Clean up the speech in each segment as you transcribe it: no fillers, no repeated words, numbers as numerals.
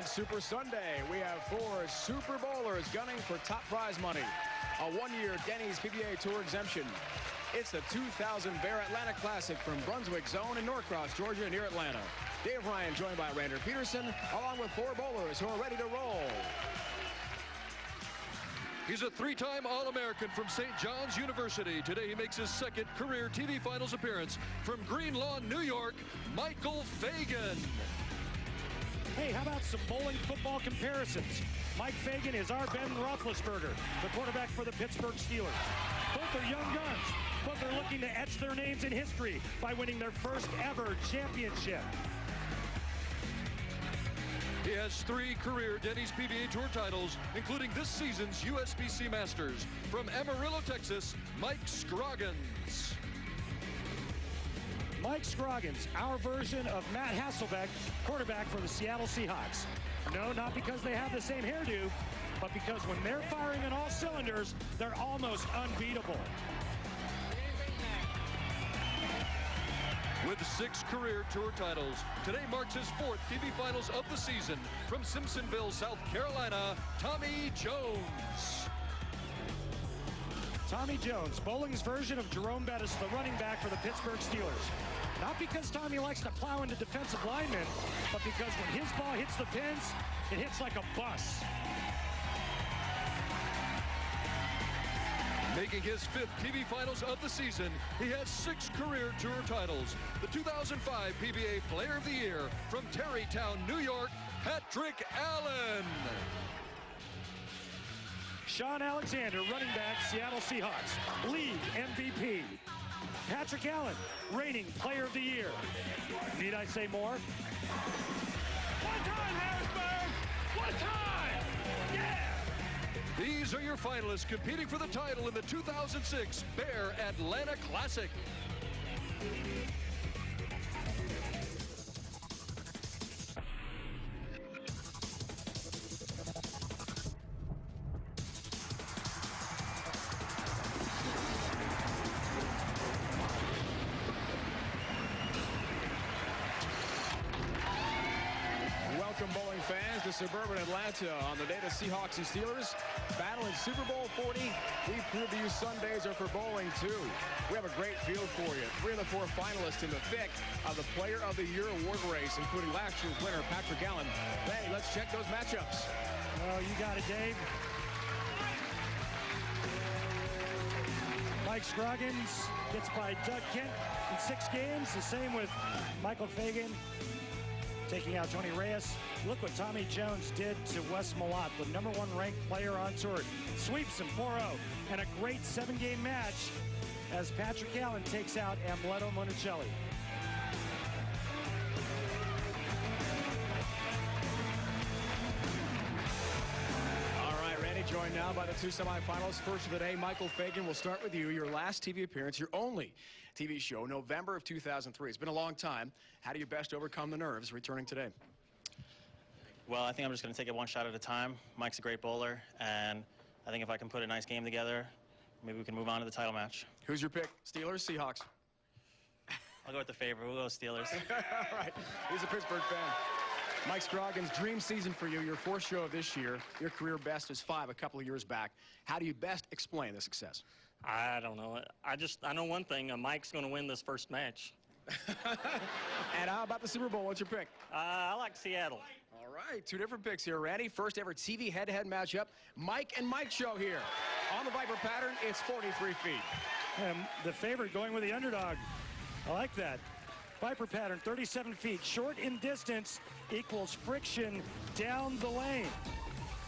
On Super Sunday, we have 4 Super Bowlers gunning for top prize money. A 1-year Denny's PBA Tour exemption. It's the 2000 Bear Atlanta Classic from Brunswick Zone in Norcross, Georgia, near Atlanta. Dave Ryan joined by Rander Peterson, along with 4 bowlers who are ready to roll. He's a 3-time All-American from St. John's University. Today he makes his 2nd career TV Finals appearance from Green Lawn, New York, Michael Fagan. Hey, how about some bowling football comparisons? Mike Fagan is our Ben Roethlisberger, the quarterback for the Pittsburgh Steelers. Both are young guns. Both are looking to etch their names in history by winning their first ever championship. He has 3 career Denny's PBA Tour titles, including this season's USBC Masters. From Amarillo, Texas, Mike Scroggins. Mike Scroggins, our version of Matt Hasselbeck, quarterback for the Seattle Seahawks. No, not because they have the same hairdo, but because when they're firing on all cylinders, they're almost unbeatable. With 6 career tour titles, today marks his 4th TV Finals of the season. From Simpsonville, South Carolina, Tommy Jones. Tommy Jones, bowling's version of Jerome Bettis, the running back for the Pittsburgh Steelers. Not because Tommy likes to plow into defensive linemen, but because when his ball hits the pins, it hits like a bus. Making his 5th TV Finals of the season, he has 6 career tour titles. The 2005 PBA Player of the Year from Terrytown, New York, Patrick Allen. Sean Alexander, running back, Seattle Seahawks, league MVP. Patrick Allen, reigning Player of the Year. Need I say more? One time, Harrisburg! One time! Yeah! These are your finalists competing for the title in the 2006 Bear Atlanta Classic. Welcome, bowling fans, to suburban Atlanta on the day the Seahawks and Steelers battle in Super Bowl 40. We preview Sundays are for bowling, too. We have a great field for you. 3 of the 4 finalists in the thick of the Player of the Year award race, including last year's winner, Patrick Allen. Hey, let's check those matchups. Oh, you got it, Dave. Mike Scroggins gets by Doug Kent in 6 games. The same with Michael Fagan taking out Tony Reyes. Look what Tommy Jones did to Wes Malott, the #1 ranked player on tour. Sweeps him 4-0. And a great 7-game match as Patrick Allen takes out Amleto Monticelli. All right, Randy, joined now by the 2 semifinals. First of the day, Michael Fagan, we'll start with you. Your last TV appearance, your only TV show, November of 2003. It's been a long time. How do you best overcome the nerves returning today? Well, I think I'm just going to take it one shot at a time. Mike's a great bowler, and I think if I can put a nice game together, maybe we can move on to the title match. Who's your pick? Steelers, Seahawks? I'll go with the favorite. We'll go Steelers. All right. He's a Pittsburgh fan. Mike Scroggins, dream season for you, your 4th show of this year. Your career best is 5 a couple of years back. How do you best explain the success? I don't know. I know one thing. Mike's going to win this first match. And how about the Super Bowl? What's your pick? I like Seattle. All right, 2 different picks here, Randy. First ever TV head-to-head matchup. Mike and Mike show here. On the Viper pattern, it's 43 feet. And the favorite going with the underdog. I like that. Viper pattern, 37 feet. Short in distance equals friction down the lane.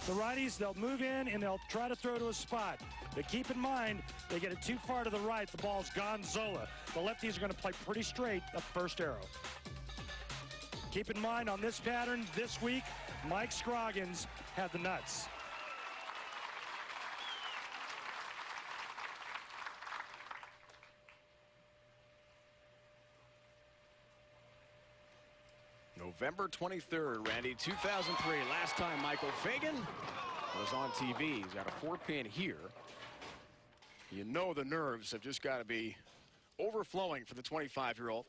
The righties, they'll move in and they'll try to throw to a spot. But keep in mind, they get it too far to the right, the ball's gonzola. The lefties are going to play pretty straight up first arrow. Keep in mind, on this pattern this week, Mike Scroggins had the nuts. November 23rd, Randy, 2003. Last time Michael Fagan was on TV. He's got a 4-pin here. You know the nerves have just got to be overflowing for the 25-year-old,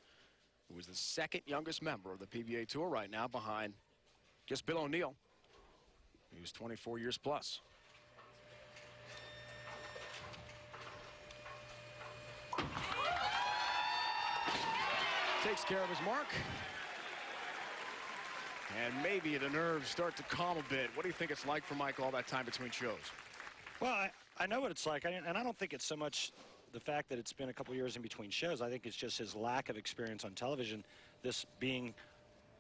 who was the 2nd youngest member of the PBA Tour right now behind Just Bill O'Neill. He was 24 years plus. Takes care of his mark. And maybe the nerves start to calm a bit. What do you think it's like for Mike all that time between shows? Well, I know what it's like, and I don't think it's so much the fact that it's been a couple years in between shows. I think it's just his lack of experience on television, this being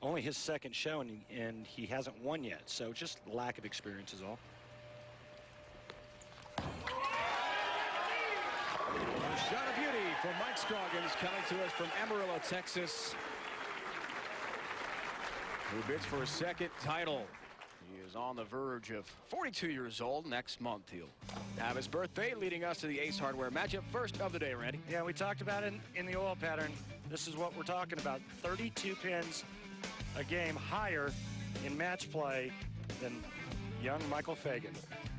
only his second show, and he hasn't won yet. So just lack of experience is all. A shot of beauty from Mike Scroggins, coming to us from Amarillo, Texas, who bids for his second title. He is on the verge of 42 years old. Next month he'll have his birthday, leading us to the Ace Hardware matchup first of the day, Randy. Yeah, we talked about it in the oil pattern. This is what we're talking about. 32 pins a game higher in match play than young Michael Fagan.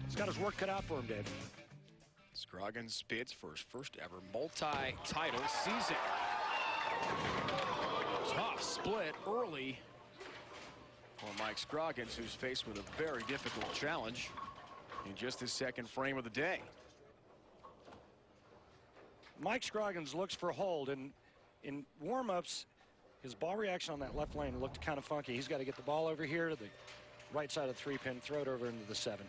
He's got his work cut out for him, Dave. Scroggins bids for his first ever multi-title season. Tough split early for Mike Scroggins, who's faced with a very difficult challenge in just his second frame of the day. Mike Scroggins looks for hold, and in warm-ups, his ball reaction on that left lane looked kind of funky. He's got to get the ball over here to the right side of the 3-pin, throw it over into the 7.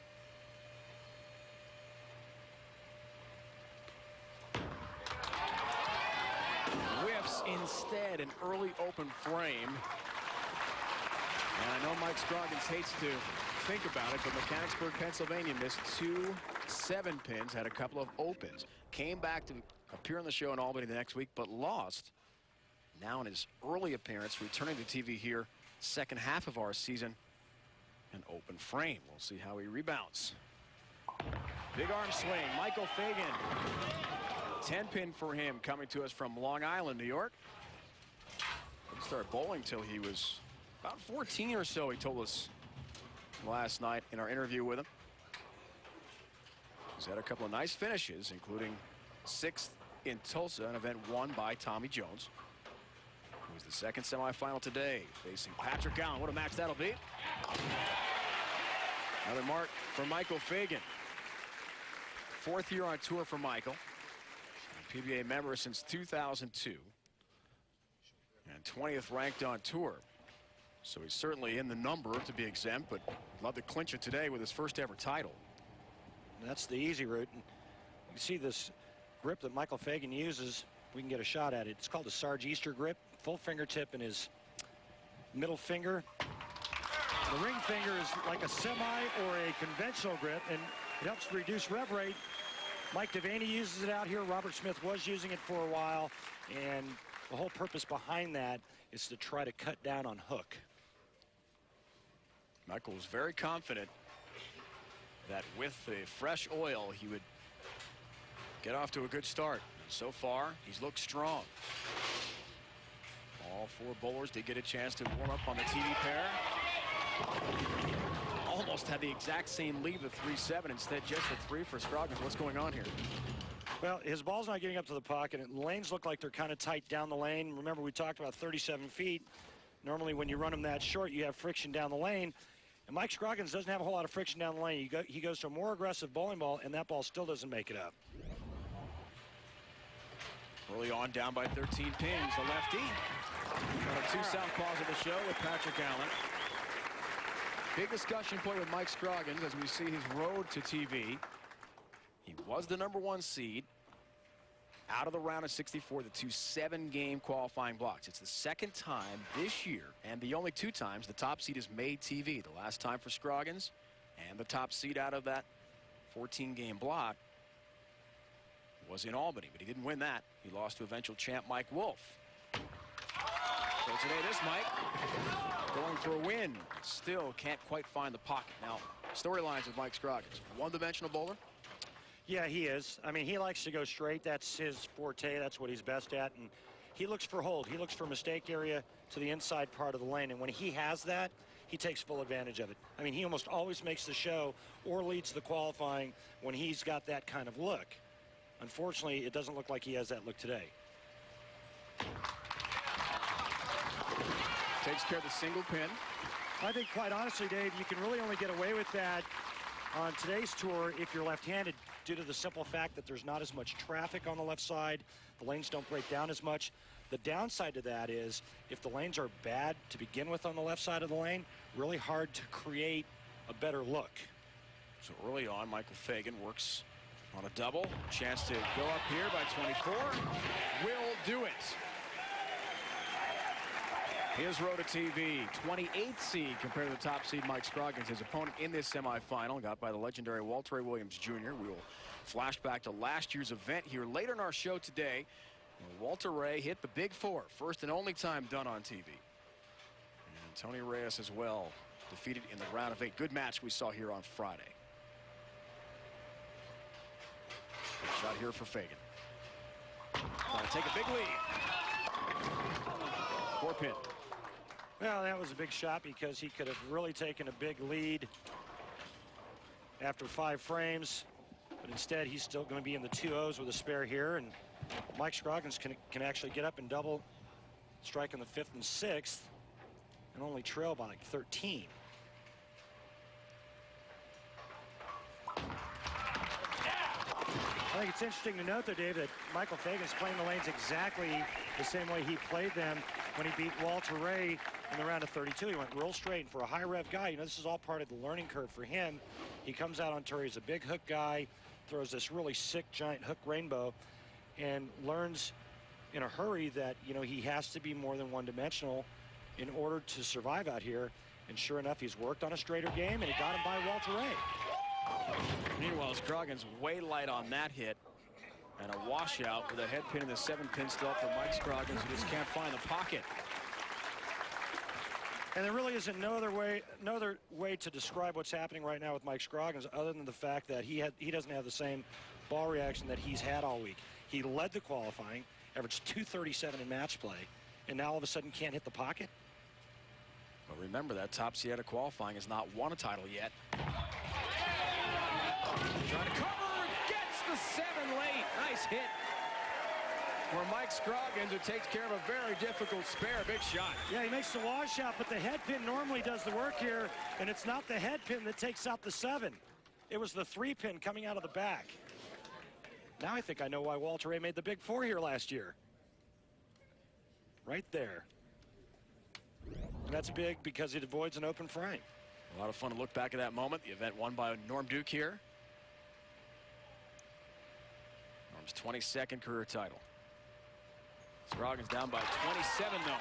Whiffs instead, an early open frame. And I know Mike Scroggins hates to think about it, but Mechanicsburg, Pennsylvania missed 2 7-pins, had a couple of opens. Came back to appear on the show in Albany the next week, but lost. Now in his early appearance, returning to TV here, second half of our season, an open frame. We'll see how he rebounds. Big arm swing, Michael Fagan. 10-pin for him, coming to us from Long Island, New York. Didn't start bowling till he was about 14 or so, he told us last night in our interview with him. He's had a couple of nice finishes, including 6th in Tulsa, an event won by Tommy Jones, who was the second semifinal today, facing Patrick Allen. What a match that'll be. Another mark for Michael Fagan. 4th year on tour for Michael. A PBA member since 2002. And 20th ranked on tour. So he's certainly in the number to be exempt, but love to clinch it today with his first ever title. That's the easy route. And you can see this grip that Michael Fagan uses. We can get a shot at it. It's called a Sarge Easter grip. Full fingertip in his middle finger. The ring finger is like a semi or a conventional grip, and it helps to reduce rev rate. Mike Devaney uses it out here. Robert Smith was using it for a while, and the whole purpose behind that is to try to cut down on hook. Michael was very confident that with the fresh oil, he would get off to a good start. So far, he's looked strong. All 4 bowlers did get a chance to warm up on the TV pair. Almost had the exact same lead of 3-7, instead just a 3 for Scroggins. What's going on here? Well, his ball's not getting up to the pocket, and lanes look like they're kind of tight down the lane. Remember, we talked about 37 feet. Normally, when you run them that short, you have friction down the lane. And Mike Scroggins doesn't have a whole lot of friction down the lane. He goes to a more aggressive bowling ball, and that ball still doesn't make it up. Early on, down by 13 pins, the lefty. One of 2 southpaws of the show with Patrick Allen. Big discussion point with Mike Scroggins as we see his road to TV. He was the #1 seed. Out of the round of 64, the 2 7-game qualifying blocks. It's the second time this year, and the only 2 times the top seed has made TV. The last time for Scroggins, and the top seed out of that 14-game block was in Albany, but he didn't win that. He lost to eventual champ Mike Wolf. So today, this Mike going for a win. Still can't quite find the pocket. Now, storylines with Mike Scroggins. One-dimensional bowler. Yeah, he is. I mean, he likes to go straight. That's his forte. That's what he's best at. And he looks for hold. He looks for mistake area to the inside part of the lane. And when he has that, he takes full advantage of it. I mean, he almost always makes the show or leads the qualifying when he's got that kind of look. Unfortunately, it doesn't look like he has that look today. Takes care of the single pin. I think, quite honestly, Dave, you can really only get away with that on today's tour if you're left-handed, due to the simple fact that there's not as much traffic on the left side. The lanes don't break down as much. The downside to that is if the lanes are bad to begin with on the left side of the lane, really hard to create a better look. So early on, Michael Fagan works on a double. Chance to go up here by 24. Will do it. His road to TV, 28th seed compared to the top seed Mike Scroggins. His opponent in this semifinal got by the legendary Walter Ray Williams Jr. We will flash back to last year's event here later in our show today. Walter Ray hit the big four, first and only time done on TV. And Tony Reyes as well, defeated in the round of 8. Good match we saw here on Friday. Good shot here for Fagan. Trying to take a big lead. 4-pin. Well, that was a big shot because he could have really taken a big lead after 5 frames, but instead he's still going to be in the 2-0s with a spare here, and Mike Scroggins can actually get up and double, strike in the 5th and 6th, and only trail by like 13. I think it's interesting to note, though, Dave, that Michael Fagan is playing the lanes exactly the same way he played them when he beat Walter Ray in the round of 32. He went real straight, and for a high rev guy, you know, this is all part of the learning curve for him. He comes out on tour, he's a big hook guy, throws this really sick giant hook rainbow, and learns in a hurry that, you know, he has to be more than one-dimensional in order to survive out here. And sure enough, he's worked on a straighter game, and he got him by Walter Ray. Meanwhile, Scroggins way light on that hit, and a washout with a head pin in the 7-pin still for Mike Scroggins, who just can't find the pocket. And there really isn't no other way to describe what's happening right now with Mike Scroggins other than the fact that he doesn't have the same ball reaction that he's had all week. He led the qualifying, averaged 237 in match play, and now all of a sudden can't hit the pocket. But remember, that top seed out of qualifying has not won a title yet. Trying to cover, gets the 7 late. Nice hit for Mike Scroggins, who takes care of a very difficult spare. Big shot. Yeah, he makes the washout, but the head pin normally does the work here, and it's not the head pin that takes out the 7. It was the 3-pin coming out of the back. Now I think I know why Walter Ray made the big 4 here last year. Right there. And that's big because it avoids an open frame. A lot of fun to look back at that moment. The event won by Norm Duke here. Norm's 22nd career title. Scroggins down by 27 though.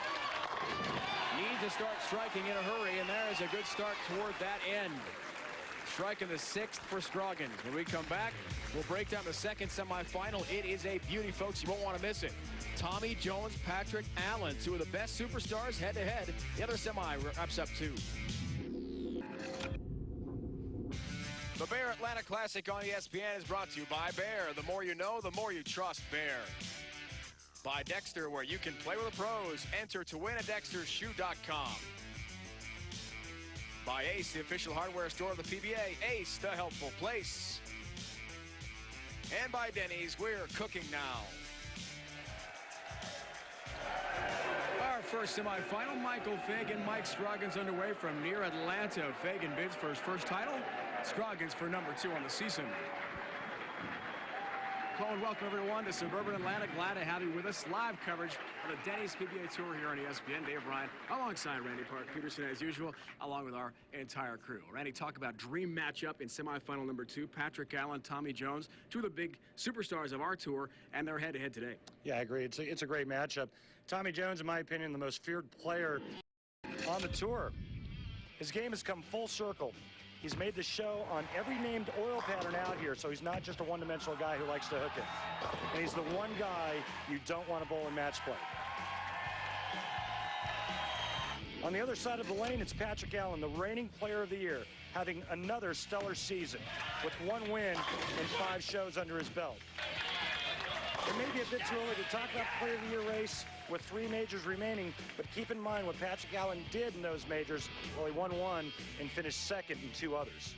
Needs to start striking in a hurry, and there is a good start toward that end. Striking the 6th for Scroggins. When we come back, we'll break down the second semifinal. It is a beauty, folks. You won't want to miss it. Tommy Jones, Patrick Allen, 2 of the best superstars head-to-head. The other semi wraps up 2. The Bear Atlanta Classic on ESPN is brought to you by Bear. The more you know, the more you trust Bear. By Dexter, where you can play with the pros. Enter to win at DexterShoe.com. By Ace, the official hardware store of the PBA. Ace, the helpful place. And by Denny's, we're cooking now. Our first semifinal, Michael Fagan, Mike Scroggins underway from near Atlanta. Fagan bids for his first title. Scroggins for number 2 on the season. Hello and welcome everyone to suburban Atlanta. Glad to have you with us. Live coverage of the Denny's PBA Tour here on ESPN. Dave Bryant alongside Randy Peterson as usual, along with our entire crew. Randy, talk about dream matchup in semifinal number 2. Patrick Allen, Tommy Jones, 2 of the big superstars of our tour, and they're head-to-head today. Yeah, I agree. It's a great matchup. Tommy Jones, in my opinion, the most feared player on the tour. His game has come full circle. He's made the show on every named oil pattern out here, so he's not just a one-dimensional guy who likes to hook it. And he's the one guy you don't want to bowl in match play. On the other side of the lane, it's Patrick Allen, the reigning player of the year, having another stellar season with 1 win and 5 shows under his belt. It may be a bit too early to talk about player of the year race with 3 majors remaining, but keep in mind what Patrick Allen did in those majors. Well, he won 1 and finished 2nd in 2 others.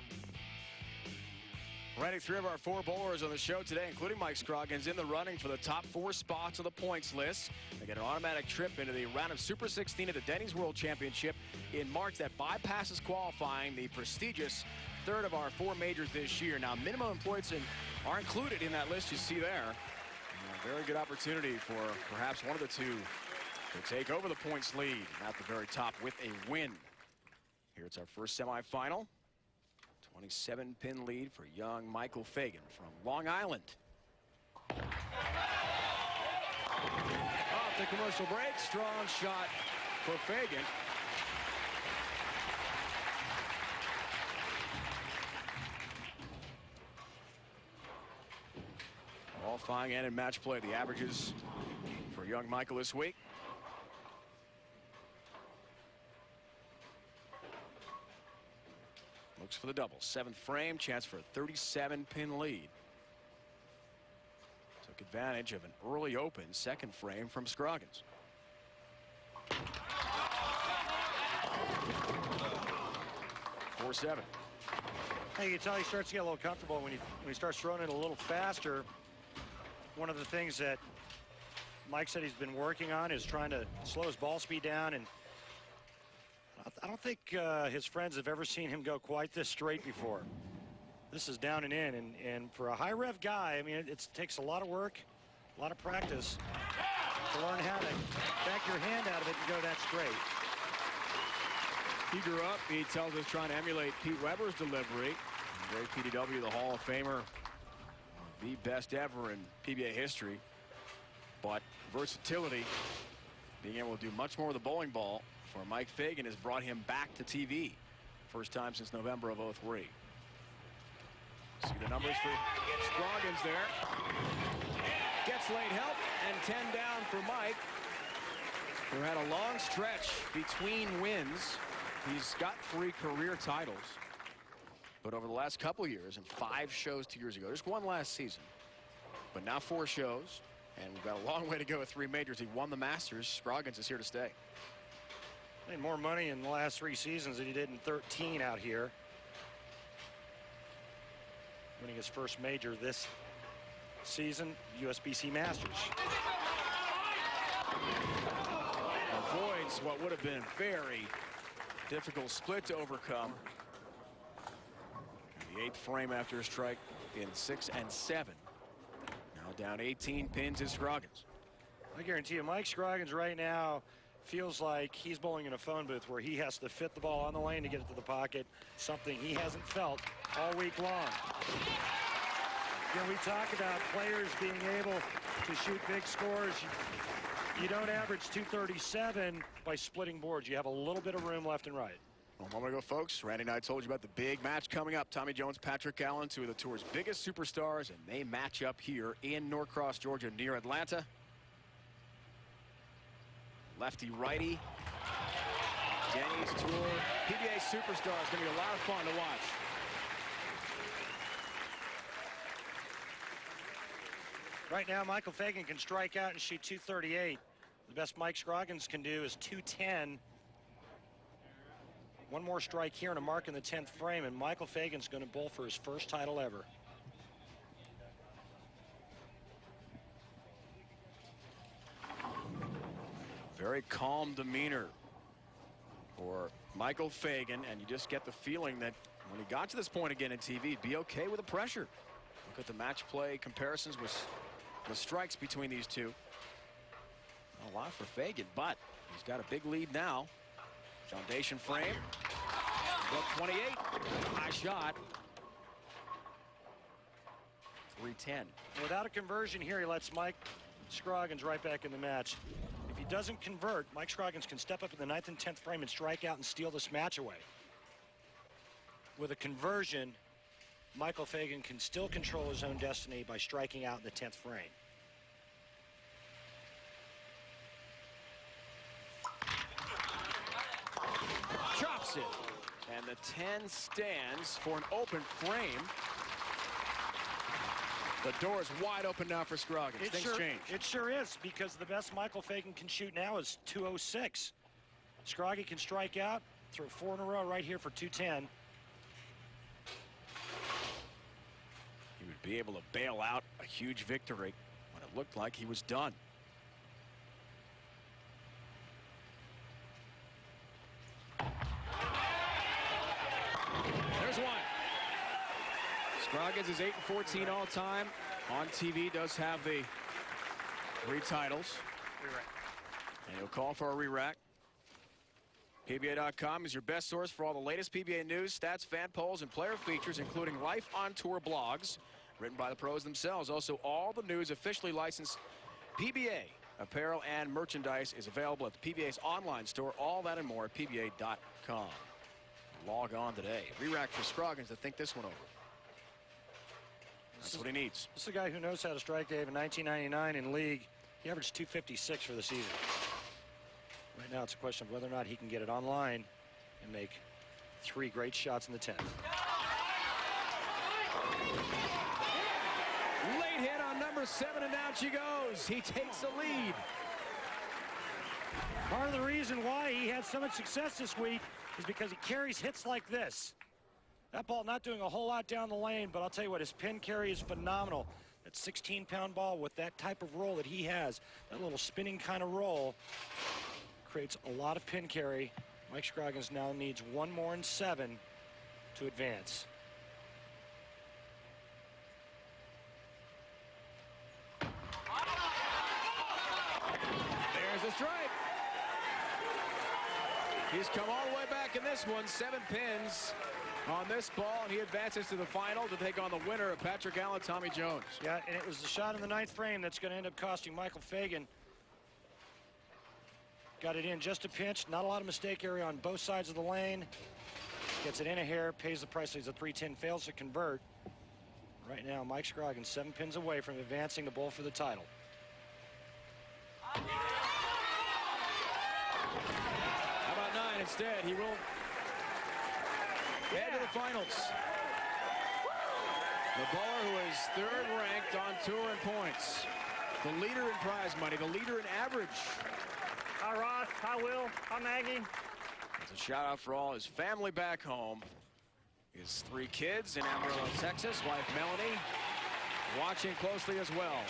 Randy, 3 of our 4 bowlers on the show today, including Mike Scroggins, in the running for the top 4 spots on the points list. They get an automatic trip into the round of Super 16 at the Denny's World Championship in March that bypasses qualifying, the prestigious 3rd of our 4 majors this year. Now, minimum points are included in that list you see there. A very good opportunity for perhaps one of the two to take over the points lead at the very top with a win. Here it's our first semifinal. 27-pin lead for young Michael Fagan from Long Island. Off the commercial break, strong shot for Fagan. Qualifying and in match play, the averages for young Michael this week. Looks for the double. 7th frame, chance for a 37-pin lead. Took advantage of an early open 2nd frame from Scroggins. 4-7. Hey, you can tell he starts to get a little comfortable when he starts throwing it a little faster. One of the things that Mike said he's been working on is trying to slow his ball speed down, and I don't think his friends have ever seen him go quite this straight before. This is down and in, and for a high rev guy, I mean, it takes a lot of work, a lot of practice to learn how to back your hand out of it and go that straight. He grew up, he tells us, trying to emulate Pete Weber's delivery. Great PDW, the Hall of Famer, the best ever in PBA history. But versatility, being able to do much more with the bowling ball for Mike Fagan has brought him back to TV. First time since November of '03. See the numbers for Scroggins there. Gets late help and 10 down for Mike, who had a long stretch between wins. He's got 3 career titles. But over the last couple years, and 5 shows 2 years ago, just 1 last season, but now 4 shows, and we've got a long way to go with 3 majors. He won the Masters. Scroggins is here to stay. Made more money in the last 3 seasons than he did in 13 out here. Winning his first major this season, USBC Masters. Avoids what would have been a very difficult split to overcome. The 8th frame after a strike in 6 and 7. Now down 18 pins is Scroggins. I guarantee you, Mike Scroggins right now feels like he's bowling in a phone booth where he has to fit the ball on the lane to get it to the pocket, something he hasn't felt all week long. You know, we talk about players being able to shoot big scores. You don't average 237 by splitting boards. You have a little bit of room left and right. Well, a moment ago, folks, Randy and I told you about the big match coming up. Tommy Jones, Patrick Allen, 2 of the tour's biggest superstars, and they match up here in Norcross, Georgia, near Atlanta. Lefty-righty. Denny's Tour. PBA superstar is going to be a lot of fun to watch. Right now, Michael Fagan can strike out and shoot 238. The best Mike Scroggins can do is 210. One more strike here and a mark in the 10th frame, and Michael Fagan's going to bowl for his first title ever. Very calm demeanor for Michael Fagan, and you just get the feeling that when he got to this point again in TV, he'd be okay with the pressure. Look at the match play comparisons with the strikes between these two. A lot for Fagan, but he's got a big lead now. Foundation frame. Buck 28. High shot. 310. Without a conversion here, he lets Mike Scroggins right back in the match. If he doesn't convert, Mike Scroggins can step up in the 9th and 10th frame and strike out and steal this match away. With a conversion, Michael Fagan can still control his own destiny by striking out in the 10th frame. Chops it. And the 10 stands for an open frame. The door is wide open now for Scroggins. Things change. It sure is, because the best Michael Fagan can shoot now is 206. Scroggy can strike out, throw 4 in a row right here for 210. be able to bail out a huge victory when it looked like he was done. There's one. Scroggins is 8-14 all time. On TV does have the 3 titles. And he'll call for a re-rack. PBA.com is your best source for all the latest PBA news, stats, fan polls, and player features, including Life on Tour blogs written by the pros themselves. Also, all the news officially licensed PBA apparel and merchandise is available at the PBA's online store. All that and more at PBA.com. Log on today. Re-rack for Scroggins to think this one over. That's what he needs. This is a guy who knows how to strike, Dave. In 1999 in league, he averaged 256 for the season. Right now, it's a question of whether or not he can get it online and make 3 great shots in the 10th. Late hit on number 7, and down she goes. He takes the lead. Part of the reason why he had so much success this week is because he carries hits like this. That ball not doing a whole lot down the lane, but I'll tell you what, his pin carry is phenomenal. That 16-pound ball with that type of roll that he has, that little spinning kind of roll, creates a lot of pin carry. Mike Scroggins now needs 1 more and 7 to advance. There's a strike. He's come all the way back in this one. 7 pins on this ball, and he advances to the final to take on the winner of Patrick Allen, Tommy Jones. Yeah, and it was the shot in the 9th frame that's going to end up costing Michael Fagan. Got it in just a pinch. Not a lot of mistake area on both sides of the lane. Gets it in a hair, pays the price. He's a 310, fails to convert. Right now, Mike Scroggins 7 pins away from advancing the bowl for the title. How about 9 instead? He will head to the finals. The bowler who is 3rd ranked on tour in points. The leader in prize money, the leader in average. Hi, Ross. Hi, Will. Hi, Maggie. It's a shout out for all his family back home. His 3 kids in Amarillo, Texas. Wife Melanie watching closely as well.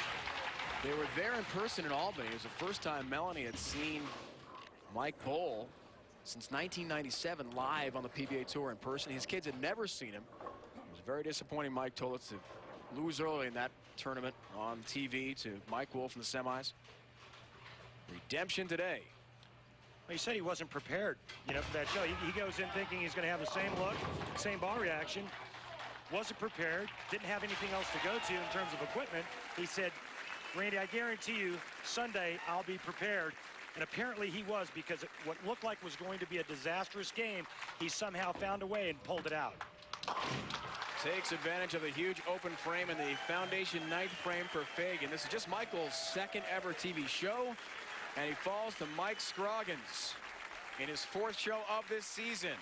They were there in person in Albany. It was the first time Melanie had seen Mike bowl since 1997 live on the PBA Tour in person. His kids had never seen him. It was very disappointing, Mike told us, to lose early in that tournament on TV to Mike Wolf in the semis. Redemption today. Well, he said he wasn't prepared, you know, for that show. He goes in thinking he's going to have the same look, same ball reaction. Wasn't prepared, didn't have anything else to go to in terms of equipment. He said, Randy, I guarantee you, Sunday I'll be prepared. And apparently he was, because what looked like was going to be a disastrous game, he somehow found a way and pulled it out. Takes advantage of the huge open frame in the foundation 9th frame for Fagan. This is just Michael's 2nd ever TV show. And he falls to Mike Scroggins in his 4th show of this season.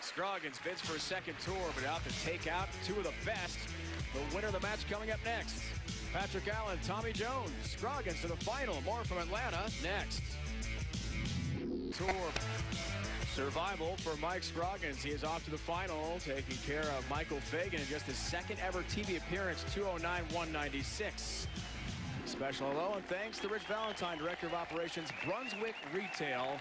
Scroggins bids for a 2nd tour, but out to take out 2 of the best. The winner of the match coming up next. Patrick Allen, Tommy Jones, Scroggins to the final. More from Atlanta next. Tour survival for Mike Scroggins. He is off to the final, taking care of Michael Fagan in just his 2nd ever TV appearance, 209-196. Special hello and thanks to Rich Valentine, Director of Operations, Brunswick Retail.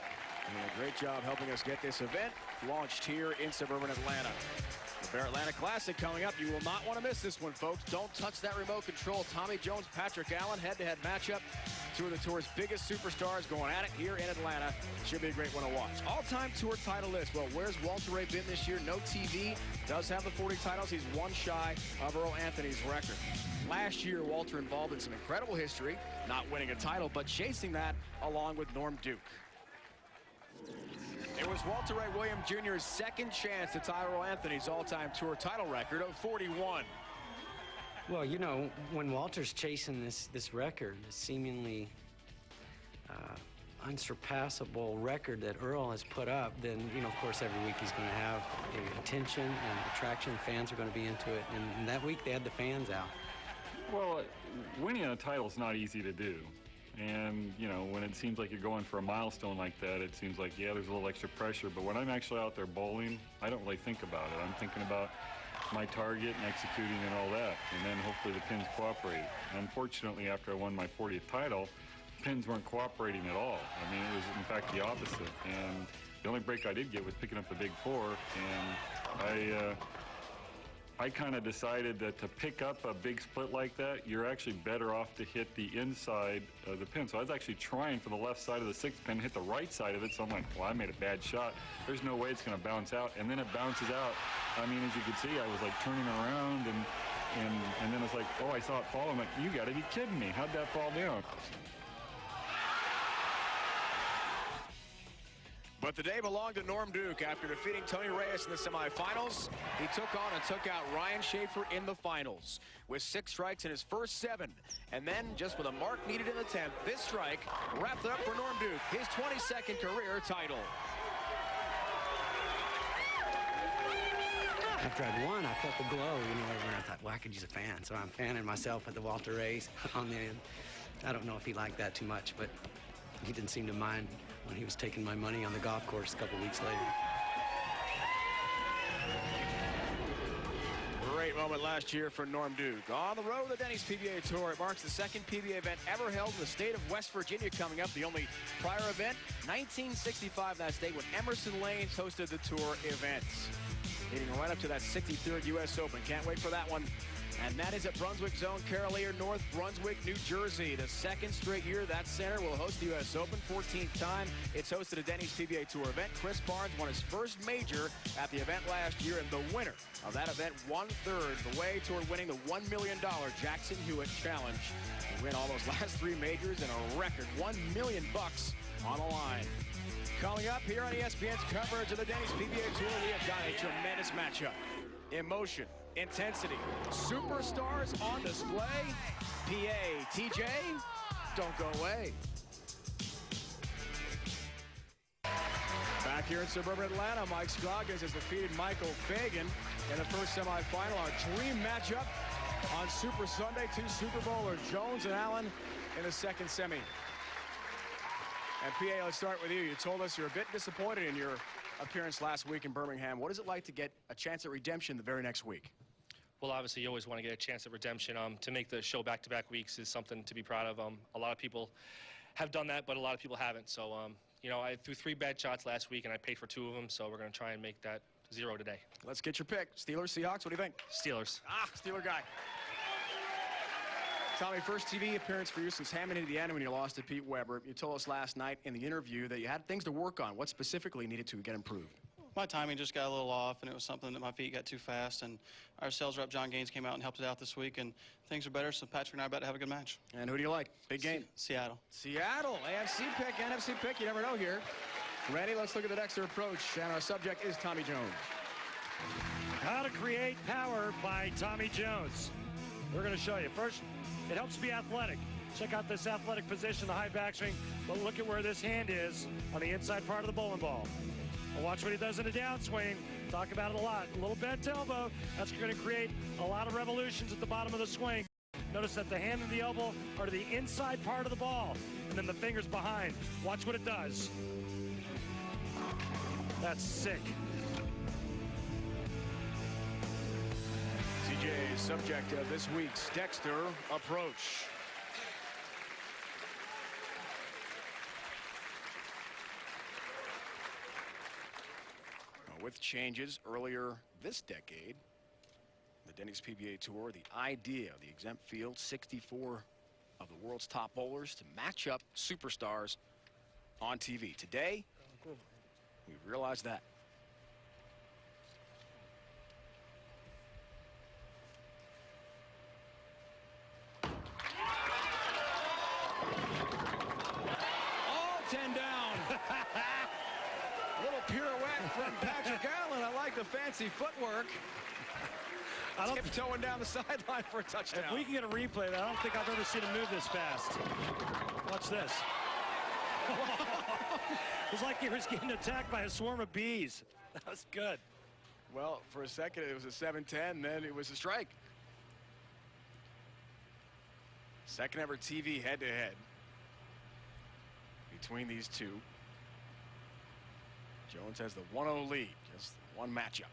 Doing a great job helping us get this event launched here in suburban Atlanta. The Bear Atlanta Classic coming up. You will not want to miss this one, folks. Don't touch that remote control. Tommy Jones, Patrick Allen, head-to-head matchup. 2 of the tour's biggest superstars going at it here in Atlanta. Should be a great one to watch. All-time tour title list. Well, where's Walter Ray been this year? No TV. Does have the 40 titles. He's 1 shy of Earl Anthony's record. Last year, Walter involved in some incredible history, not winning a title, but chasing that along with Norm Duke. It was Walter Ray Williams Jr.'s 2nd chance to tie Earl Anthony's all-time tour title record of 41. Well, you know, when Walter's chasing this record, this seemingly unsurpassable record that Earl has put up, then, you know, of course, every week he's going to have attention and attraction. Fans are going to be into it. And that week they had the fans out. Well, winning a title is not easy to do. And, you know, when it seems like you're going for a milestone like that, it seems like, yeah, there's a little extra pressure. But when I'm actually out there bowling, I don't really think about it. I'm thinking about my target and executing and all that. And then hopefully the pins cooperated. Unfortunately, after I won my 40th title, pins weren't cooperating at all. I mean, it was in fact the opposite. And the only break I did get was picking up the big four. And I kind of decided that to pick up a big split like that, you're actually better off to hit the inside of the pin. So I was actually trying for the left side of the sixth pin, hit the right side of it. So I'm like, well, I made a bad shot. There's no way it's going to bounce out. And then it bounces out. I mean, as you can see, I was like turning around and then it's like, oh, I saw it fall. I'm like, you got to be kidding me. How'd that fall down? But the day belonged to Norm Duke after defeating Tony Reyes in the semifinals. He took on and took out Ryan Schaefer in the finals with 6 strikes in his first 7. And then, just with a mark needed in the 10th, this strike wrapped it up for Norm Duke, his 22nd career title. After I'd won, I felt the glow, you know, and I thought, well, I could use a fan. So I'm fanning myself at the Walter Rays on the end. I don't know if he liked that too much, but he didn't seem to mind when he was taking my money on the golf course a couple weeks later. Great moment last year for Norm Duke. On the road to the Denny's PBA Tour, it marks the 2nd PBA event ever held in the state of West Virginia coming up. The only prior event, 1965, that state when Emerson Lanes hosted the tour events. Leading right up to that 63rd U.S. Open. Can't wait for that one. And that is at Brunswick Zone, Carolier, North Brunswick, New Jersey. The 2nd straight year that center will host the U.S. Open, 14th time. It's hosted a Denny's PBA Tour event. Chris Barnes won his first major at the event last year, and the winner of that event, 1/3 the way toward winning the $1 million Jackson Hewitt Challenge. He win all those last 3 majors and a record $1 million on the line. Coming up here on ESPN's coverage of the Denny's PBA Tour, we have got a tremendous matchup. Emotion, intensity, superstars on display. PA, TJ, don't go away. Back here in suburban Atlanta, Mike Scroggins has defeated Michael Fagan in the first semifinal. Our dream matchup on Super Sunday. 2 Super Bowlers, Jones and Allen, in the 2nd semi. And PA, let's start with you. You told us you're a bit disappointed in your appearance last week in Birmingham. What is it like to get a chance at redemption the very next week? Well, obviously, you always want to get a chance at redemption. To make the show back-to-back weeks is something to be proud of. A lot of people have done that, but a lot of people haven't. So, you know, I threw 3 bad shots last week, and I paid for 2 of them, so we're going to try and make that 0 today. Let's get your pick. Steelers, Seahawks, what do you think? Steelers. Steeler guy. Tommy, first TV appearance for you since Hammond, Indiana, when you lost to Pete Weber. You told us last night in the interview that you had things to work on. What specifically needed to get improved? My timing just got a little off, and it was something that my feet got too fast. And our sales rep, John Gaines, came out and helped it out this week, and things are better, so Patrick and I are about to have a good match. And who do you like? Big game. Seattle. Seattle, AFC pick, NFC pick, you never know here. Ready? Let's look at the Dexter approach, and our subject is Tommy Jones. How to create power by Tommy Jones. We're going to show you. First, it helps to be athletic. Check out this athletic position, the high backswing, but look at where this hand is on the inside part of the bowling ball. And watch what he does in a downswing. Talk about it a lot. A little bent elbow. That's going to create a lot of revolutions at the bottom of the swing. Notice that the hand and the elbow are to the inside part of the ball, and then the fingers behind. Watch what it does. That's sick. CJ, subject of this week's Dexter approach. With changes earlier this decade, the Denny's PBA Tour, the idea of the exempt field, 64 of the world's top bowlers to match up superstars on TV. Today, we realized that. All 10 down. Little pirouette from Patrick Allen. I like the fancy footwork. Tiptoeing down the sideline for a touchdown. If we can get a replay, I don't think I've ever seen him move this fast. Watch this. It was like he was getting attacked by a swarm of bees. That was good. Well, for a second it was a 7-10, then it was a strike. Second ever TV head-to-head between these two. Jones has the 1-0 lead, just one matchup.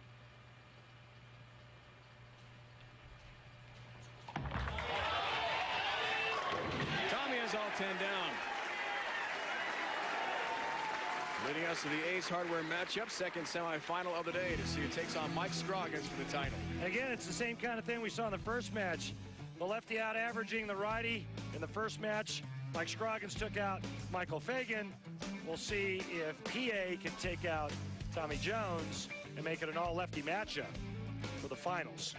Leading us to the Ace Hardware matchup, second semifinal of the day to see who takes on Mike Scroggins for the title. Again, it's the same kind of thing we saw in the first match. The lefty out averaging the righty. In the first match, Mike Scroggins took out Michael Fagan. We'll see if PA can take out Tommy Jones and make it an all-lefty matchup for the finals.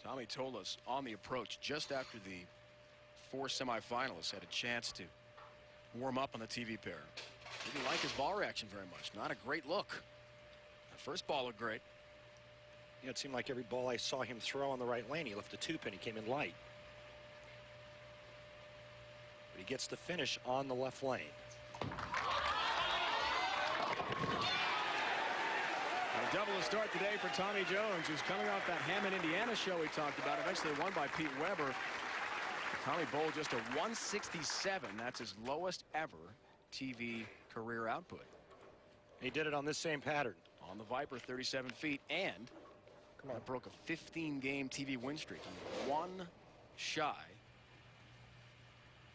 Tommy told us on the approach just after the 4 semifinalists had a chance to warm up on the TV pair. Didn't like his ball reaction very much. Not a great look. The first ball looked great. Yeah, it seemed like every ball I saw him throw on the right lane, he left a 2-pin. He came in light. But he gets the finish on the left lane. A double to start today for Tommy Jones, who's coming off that Hammond, Indiana show we talked about. Eventually won by Pete Weber. Tommy bowled just a 167. That's his lowest ever TV career output. He did it on this same pattern. On the Viper, 37 feet, and that broke a 15-game TV win streak. One shy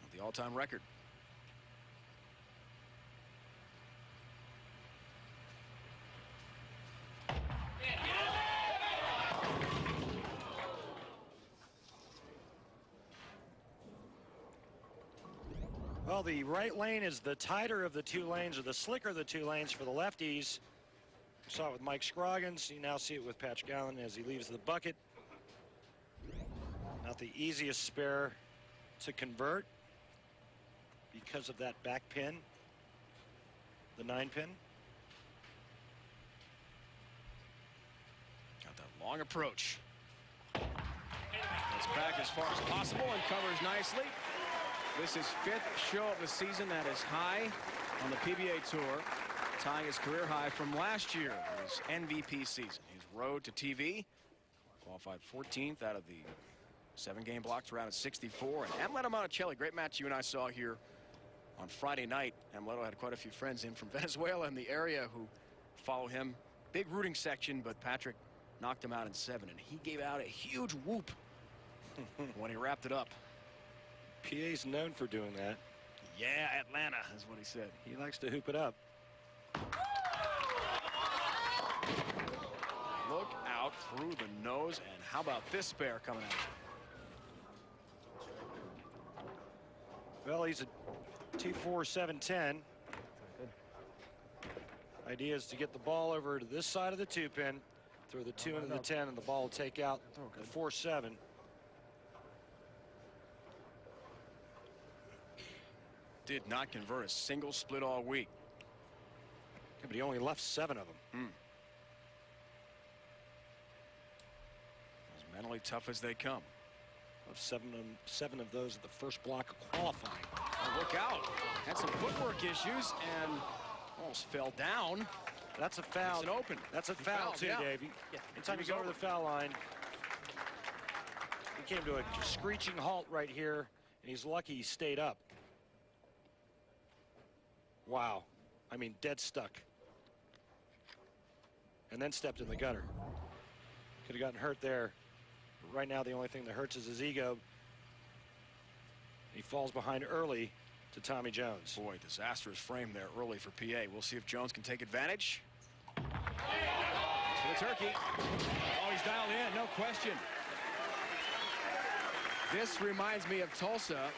of the all-time record. Well, the right lane is the tighter of the two lanes, or the slicker of the two lanes for the lefties. We saw it with Mike Scroggins. You now see it with Patrick Allen as he leaves the bucket. Not the easiest spare to convert because of that back pin, the 9-pin. Got that long approach. Gets back as far as possible and covers nicely. This is 5th show of the season that is high on the PBA Tour, tying his career high from last year, his MVP season. His road to TV, qualified 14th out of the 7-game block to round of 64. And Amleto Monticelli, great match you and I saw here on Friday night. Amleto had quite a few friends in from Venezuela in the area who follow him. Big rooting section, but Patrick knocked him out in 7, and he gave out a huge whoop when he wrapped it up. PA's known for doing that. Yeah, Atlanta is what he said. He likes to hoop it up. Look out through the nose, and how about this spare coming out? Well, he's a 2-4-7-10. Idea is to get the ball over to this side of the 2-pin, throw the 2 into the 10, and the ball will take out the 4-7. Did not convert a single split all week. Yeah, but he only left 7 of them. As mentally tough as they come. Of 7 of those at the first block of qualifying. Oh, look out. Had some footwork issues and almost fell down. That's a foul. It's an open. That's a foul too, yeah. Dave. Anytime you go over the foul line, he came to a screeching halt right here, and he's lucky he stayed up. Wow. I mean, dead stuck. And then stepped in the gutter. Could have gotten hurt there. But right now, the only thing that hurts is his ego. He falls behind early to Tommy Jones. Boy, disastrous frame there early for PA. We'll see if Jones can take advantage. For the turkey. Oh, he's dialed in, no question. This reminds me of Tulsa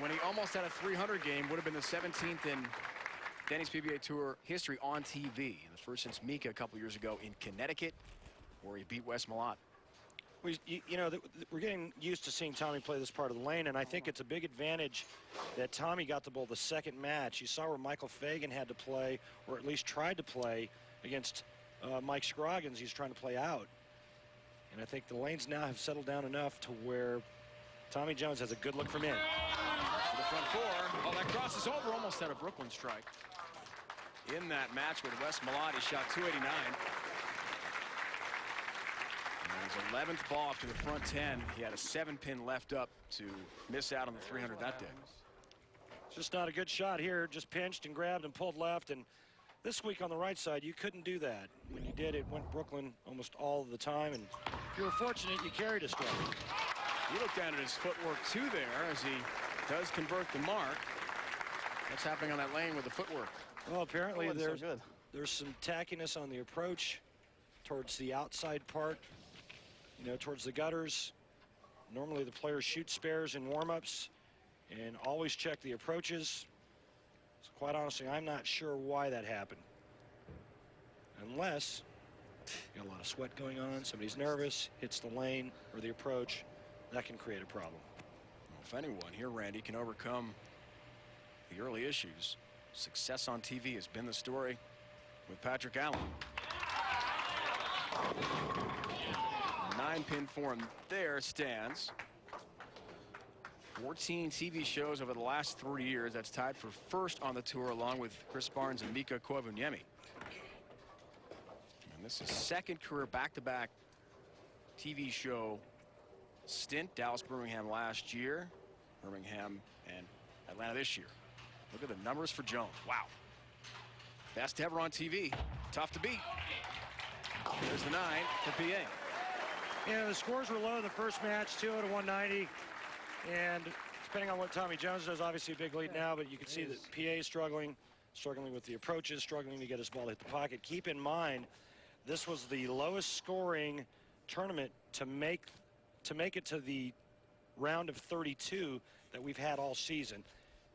when he almost had a 300 game. Would have been the 17th in Denny's PBA Tour history on TV. And the first since Mika a couple years ago in Connecticut, where he beat Wes Malott. Well, you know, we're getting used to seeing Tommy play this part of the lane, and I think it's a big advantage that Tommy got to bowl the second match. You saw where Michael Fagan had to play, or at least tried to play, against Mike Scroggins. He's trying to play out. And I think the lanes now have settled down enough to where Tommy Jones has a good look from in. To the front 4. Oh, that crosses over. Almost had a Brooklyn strike. In that match with Wes Malott, he shot 289. And his 11th ball up to the front 10. He had a 7-pin left up to miss out on the 300 that day. It's just not a good shot here. Just pinched and grabbed and pulled left. And this week on the right side, you couldn't do that. When you did, it went Brooklyn almost all of the time. And if you were fortunate, you carried a strike. You look down at his footwork too there as he does convert the mark. What's happening on that lane with the footwork? Well, apparently Oh, that's so good. there's some tackiness on the approach towards the outside part, towards the gutters. Normally the players shoot spares in warm-ups and always check the approaches. So quite honestly, I'm not sure why that happened. Unless you got a lot of sweat going on, somebody's nervous, hits the lane or the approach, that can create a problem. Well, if anyone here, Randy, can overcome the early issues, success on TV has been the story with Patrick Allen. 9-pin form there stands. 14 TV shows over the last 3 years. That's tied for first on the tour, along with Chris Barnes and Mika Koivuniemi. And this is second career back-to-back TV show stint. Dallas, Birmingham last year, Birmingham and Atlanta this year. Look at the numbers for Jones. Wow. Best ever on TV. Tough to beat. There's the 9 for PA. Yeah, the scores were low in the first match, 2-0 to 190. And depending on what Tommy Jones does, obviously a big lead now, but you can see that PA is struggling with the approaches, struggling to get his ball to hit the pocket. Keep in mind, this was the lowest scoring tournament to make it to the round of 32 that we've had all season.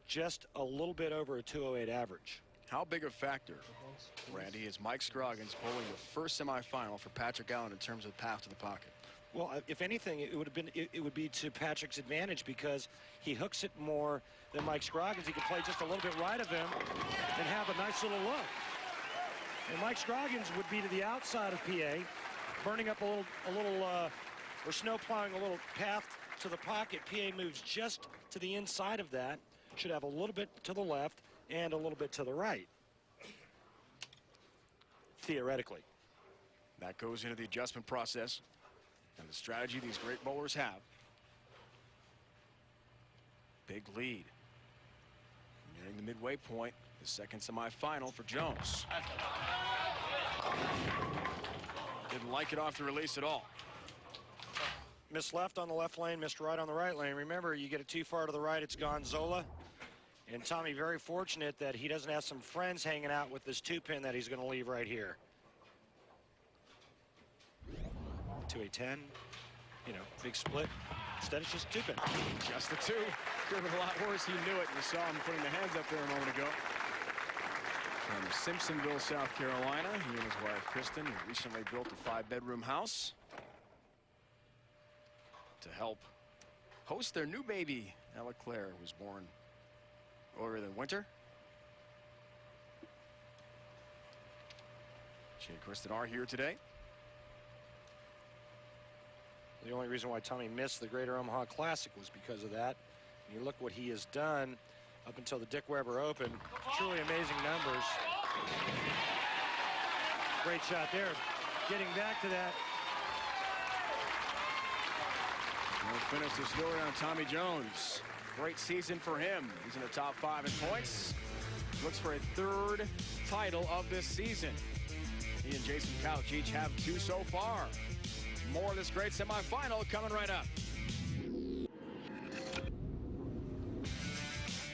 Just a little bit over a 208 average. How big a factor, Randy, is Mike Scroggins bowling the first semifinal for Patrick Allen in terms of path to the pocket? Well, if anything, it would be to Patrick's advantage because he hooks it more than Mike Scroggins. He could play just a little bit right of him and have a nice little look. And Mike Scroggins would be to the outside of PA, burning up or snow plowing a little path to the pocket. PA moves just to the inside of that. Should have a little bit to the left and a little bit to the right, theoretically. That goes into the adjustment process and the strategy these great bowlers have. Big lead. Nearing the midway point, the second semifinal for Jones. Didn't like it off the release at all. Missed left on the left lane, missed right on the right lane. Remember, you get it too far to the right, it's Gonzola. And Tommy very fortunate that he doesn't have some friends hanging out with this 2-pin that he's going to leave right here. To a 10, big split. Instead, it's just 2-pin. Just the 2. Could have been a lot worse. He knew it. You saw him putting the hands up there a moment ago. From Simpsonville, South Carolina, he and his wife Kristen recently built a 5-bedroom house to help host their new baby, Ella Claire, who was born earlier than winter. She and Kristen are here today. The only reason why Tommy missed the Greater Omaha Classic was because of that. And you look what he has done up until the Dick Weber Open. Truly amazing numbers. Great shot there. Getting back to that. We'll finish the story on Tommy Jones. Great season for him. He's in the top 5 in points. Looks for a 3rd title of this season. He and Jason Couch each have 2 so far. More of this great semifinal coming right up.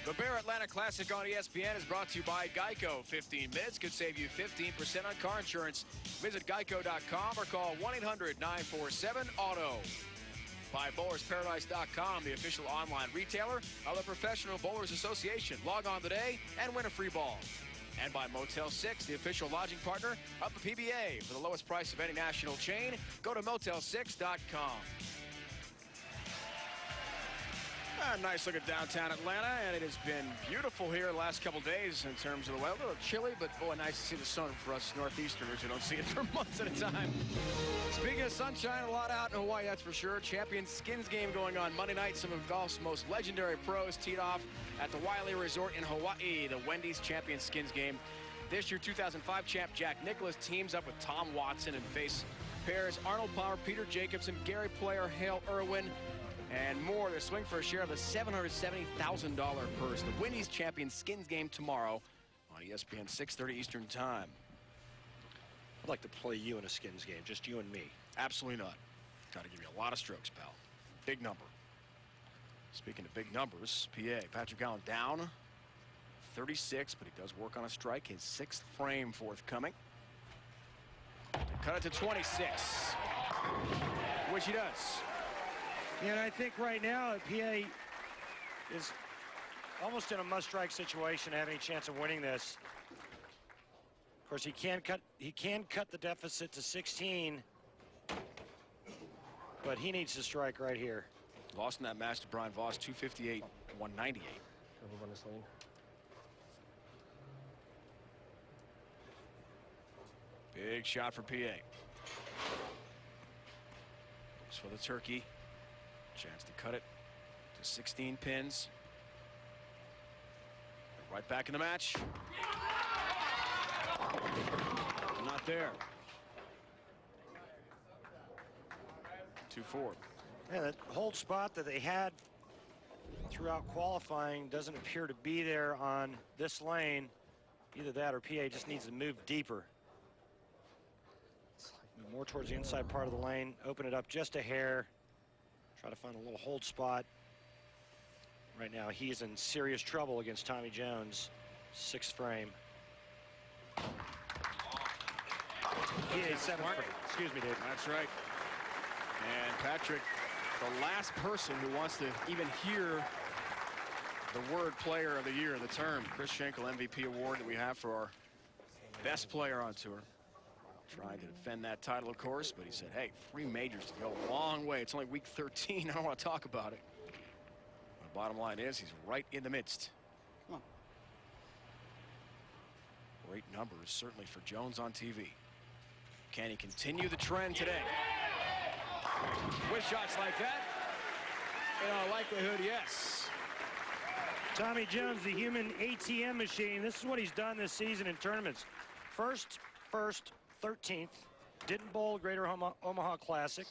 The Bear Atlanta Classic on ESPN is brought to you by Geico. 15 minutes could save you 15% on car insurance. Visit geico.com or call 1-800-947-AUTO. By BowlersParadise.com, the official online retailer of the Professional Bowlers Association. Log on today and win a free ball. And by Motel 6, the official lodging partner of the PBA. For the lowest price of any national chain, go to Motel6.com. A nice look at downtown Atlanta, and it has been beautiful here the last couple days in terms of the weather. A little chilly, but boy, nice to see the sun for us Northeasterners who don't see it for months at a time. Speaking of sunshine, a lot out in Hawaii, that's for sure. Champion Skins game going on Monday night. Some of golf's most legendary pros teed off at the Wiley Resort in Hawaii. The Wendy's Champion Skins game. This year, 2005 champ Jack Nicklaus teams up with Tom Watson and face pairs Arnold Palmer, Peter Jacobson, Gary Player, Hale Irwin, and more to swing for a share of the $770,000 purse. The Wendy's Champion Skins game tomorrow on ESPN 6:30 Eastern Time. I'd like to play you in a Skins game, just you and me. Absolutely not. Got to give you a lot of strokes, pal. Big number. Speaking of big numbers, PA, Patrick Allen down 36, but he does work on a strike. His 6th frame forthcoming. Cut it to 26, which he does. And I think right now PA is almost in a must-strike situation, having a chance of winning this. Of course, he can cut the deficit to 16, but he needs to strike right here. Lost in that match to Brian Voss, 258, 198. Move on this lane. Big shot for PA. Looks for the turkey. Chance to cut it to 16 pins. Right back in the match. Not there. 2-4. Yeah, that hold spot that they had throughout qualifying doesn't appear to be there on this lane. Either that or PA just needs to move deeper. Move more towards the inside part of the lane, open it up just a hair, try to find a little hold spot. Right now he is in serious trouble against Tommy Jones. 6th frame. PA 7th frame. Excuse me, Dave. That's right. And Patrick, the last person who wants to even hear the word player of the year, the term Chris Schenkel MVP award that we have for our best player on tour. Trying to defend that title, of course, but he said, hey, 3 majors to go a long way. It's only week 13. I don't want to talk about it. But the bottom line is he's right in the midst. Come on. Great numbers, certainly for Jones on TV. Can he continue the trend today? With shots like that, in all likelihood, yes. Tommy Jones, the human ATM machine. This is what he's done this season in tournaments. First, 13th. Didn't bowl Greater Omaha Classic.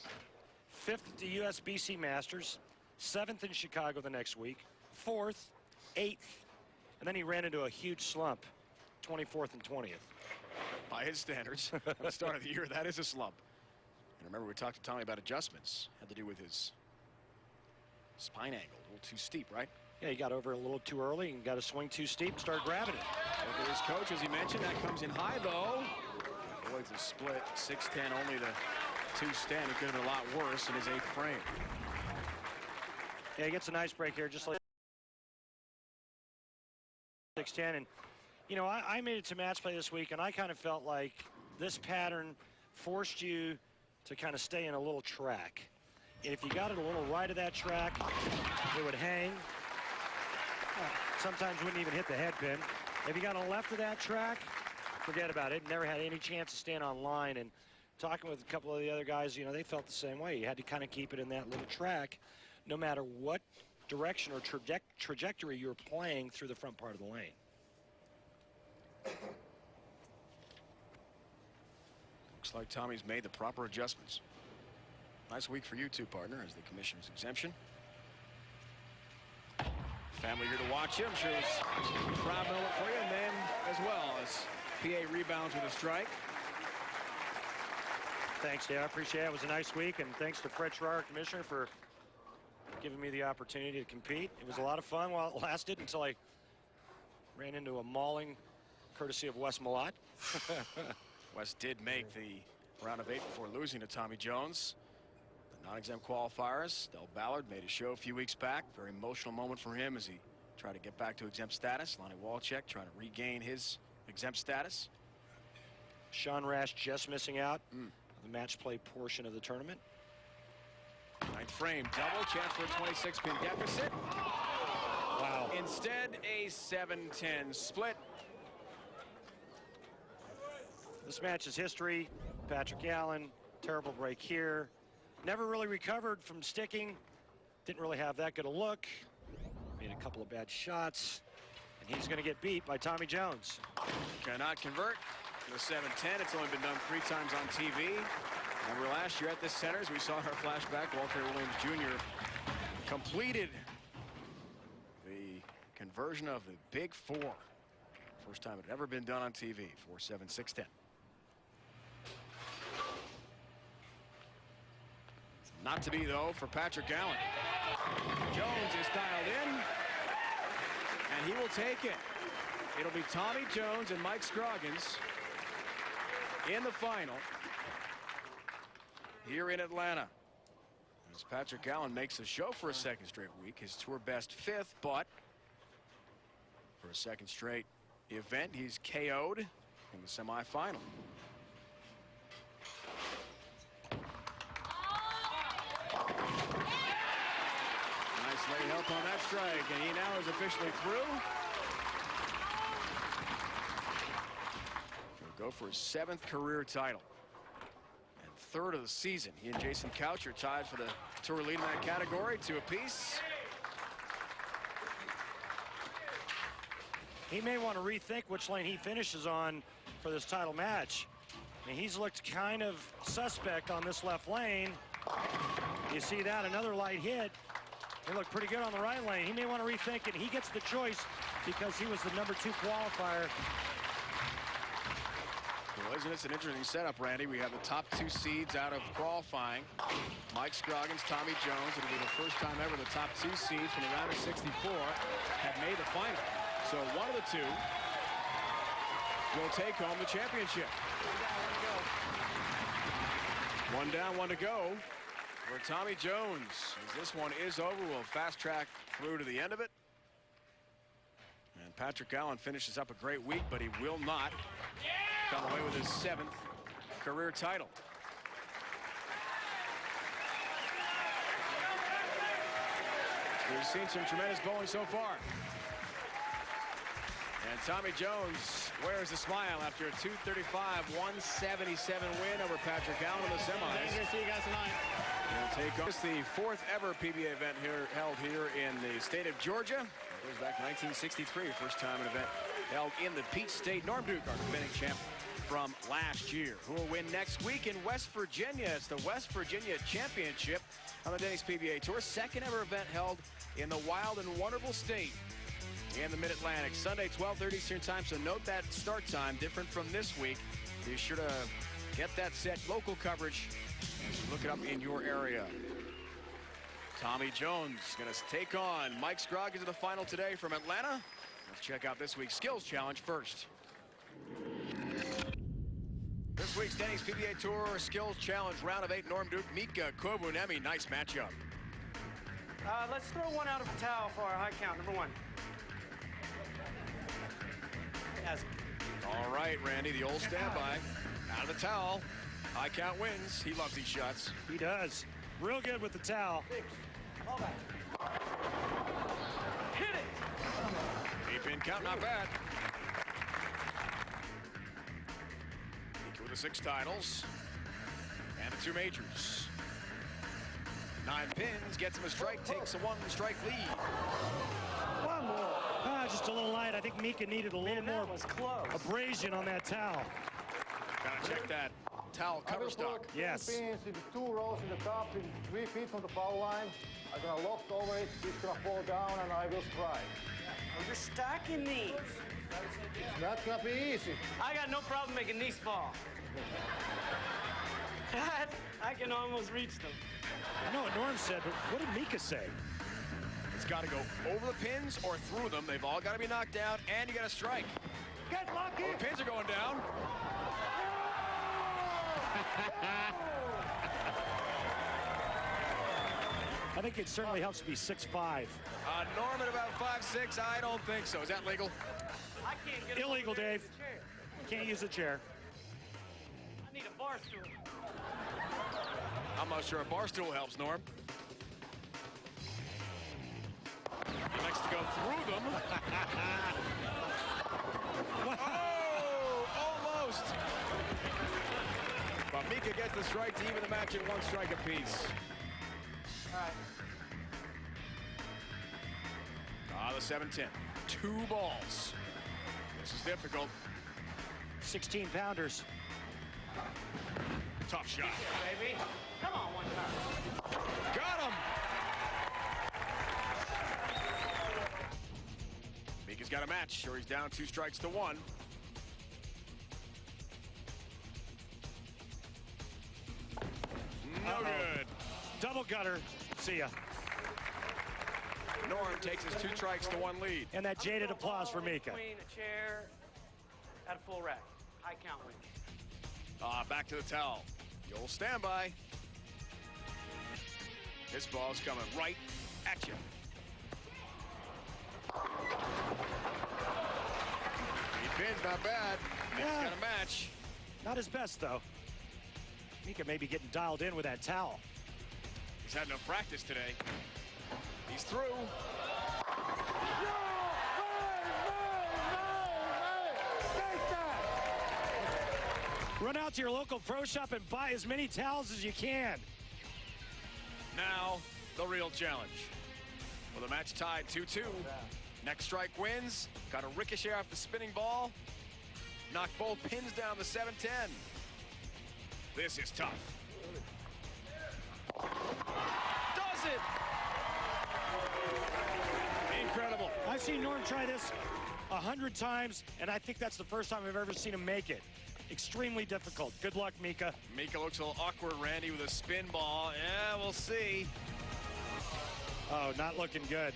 5th at the USBC Masters. 7th in Chicago the next week. 4th, 8th. And then he ran into a huge slump. 24th and 20th. By his standards, at the start of the year, that is a slump. And remember, we talked to Tommy about adjustments. Had to do with his spine angle. A little too steep, right? Yeah, he got over a little too early and got a swing too steep, started grabbing it. Look at his coach, as he mentioned. That comes in high, though. Avoids a split. 6'10", only the 2-stand. It could have been a lot worse in his 8th frame. Yeah, he gets a nice break here, just like 6'10". And, you know, I made it to match play this week, and I kind of felt like this pattern forced you to kind of stay in a little track. And if you got it a little right of that track, it would hang. Sometimes wouldn't even hit the head pin. If you got on the left of that track, forget about it. Never had any chance to stand on line. And talking with a couple of the other guys, you know, they felt the same way. You had to kind of keep it in that little track, no matter what direction or trajectory you're playing through the front part of the lane. Looks like Tommy's made the proper adjustments. Nice week for you two, partner, as the commissioner's exemption. Family here to watch you. I'm sure it's a proud moment for you. And then, as well, as PA rebounds with a strike. Thanks, Dave. I appreciate it. It was a nice week, and thanks to Fred Schreier, commissioner, for giving me the opportunity to compete. It was a lot of fun while it lasted, until I ran into a mauling courtesy of Wes Malott. Wes did make the round of 8 before losing to Tommy Jones. The non-exempt qualifiers. Del Ballard made a show a few weeks back. Very emotional moment for him as he tried to get back to exempt status. Lonnie Walchek trying to regain his exempt status. Sean Rash just missing out on the match play portion of the tournament. 9th frame, double, chance for a 26-pin deficit. Wow. Instead, a 7-10 split. This match is history. Patrick Allen, terrible break here. Never really recovered from sticking. Didn't really have that good a look. Made a couple of bad shots. And he's going to get beat by Tommy Jones. Cannot convert to a 7-10. It's only been done 3 times on TV. Remember last year at this center, as we saw in our flashback, Walter Williams Jr. completed the conversion of the Big Four. First time it had ever been done on TV. 4-7, 6-10. Not to be, though, for Patrick Allen. Jones is dialed in, and he will take it. It'll be Tommy Jones and Mike Scroggins in the final here in Atlanta. As Patrick Allen makes the show for a second straight week, his tour best 5th, but for a second straight event, he's KO'd in the semifinal. Nice late help on that strike, and he now is officially through. He'll go for his 7th career title and 3rd of the season. He and Jason Couch are tied for the tour lead in that category, 2 apiece. He may want to rethink which lane he finishes on for this title match. I mean, he's looked kind of suspect on this left lane. You see that, another light hit. He looked pretty good on the right lane. He may want to rethink it. He gets the choice because he was the #2 qualifier. Well, isn't this an interesting setup, Randy? We have the top 2 seeds out of qualifying. Mike Scroggins, Tommy Jones. It'll be the first time ever the top 2 seeds from the round of 64 have made the final. So one of the 2 will take home the championship. 1 down, 1 to go for Tommy Jones. As this one is over, we'll fast track through to the end of it. And Patrick Allen finishes up a great week, but he will not come away with his 7th career title. We've seen some tremendous bowling so far. And Tommy Jones wears a smile after a 235-177 win over Patrick Allen in the semis. Good to see you guys tonight. We'll take on the 4th ever PBA event held here in the state of Georgia. It goes back to 1963, first time an event held in the Peach State. Norm Duke, our defending champ from last year, who will win next week in West Virginia. It's the West Virginia Championship on the Denny's PBA Tour. 2nd ever event held in the wild and wonderful state in the Mid-Atlantic. Sunday, 12:30 Eastern time, so note that start time, different from this week. Be sure to get that set local coverage as you look it up in your area. Tommy Jones going to take on Mike Scroggins in the final today from Atlanta. Let's check out this week's skills challenge first. This week's Denny's PBA Tour Skills Challenge, round of 8, Norm Duke, Mika Kovunemi. Nice matchup. Let's throw one out of the towel for our high count, #1. Yes. All right, Randy, the old standby. Out of the towel. High count wins. He loves these shots. He does. Real good with the towel. All back. Hit it. 8-pin count, not bad. With the 6 titles and the 2 majors. 9 pins, gets him a strike, takes a 1-strike lead. One more. Just a little light. I think Mika needed a little more abrasion on that towel. Gotta check that towel cover stock. Yes. Pins in the 2 rows in the top, in 3 feet from the foul line. I'm gonna lock over it. He's gonna fall down, and I will strike. You're stacking these. It's not gonna be easy. I got no problem making these fall. I can almost reach them. I know what Norm said, but what did Mika say? It's got to go over the pins or through them. They've all got to be knocked down, and you got to strike. Get lucky. Oh, the pins are going down. I think it certainly helps to be 6'5". Norm at about 5'6". I don't think so. Is that legal? I can't get Illegal, Dave. Can't use a chair. I need a bar stool. I'm not sure a bar stool helps, Norm. He likes to go through them. Oh, almost. But Mika gets the strike to even the match at 1 strike apiece. All right. The 7-10. 2 balls. This is difficult. 16-pounders. Tough shot. Baby. Come on, one time. Got him. Mika's got a match, or he's down 2 strikes to 1. No good. Double gutter. See ya. Norm takes his 2 strikes to 1 lead. And that jaded applause for Mika. Queen, a chair, at a full rack. High count wins. Back to the towel. The old standby. This ball's coming right at you. He pins, not bad. He's got a match. Not his best, though. Mika may be getting dialed in with that towel. He's had no practice today. He's through. Run out to your local pro shop and buy as many towels as you can. Now, the real challenge. With the match tied 2-2. Next strike wins. Got a ricochet off the spinning ball. Knock both pins down to 7-10. This is tough. Does it! Incredible. I've seen Norm try this 100 times, and I think that's the first time I've ever seen him make it. Extremely difficult. Good luck, Mika. Mika looks a little awkward, Randy, with a spin ball. Yeah, we'll see. Oh, not looking good.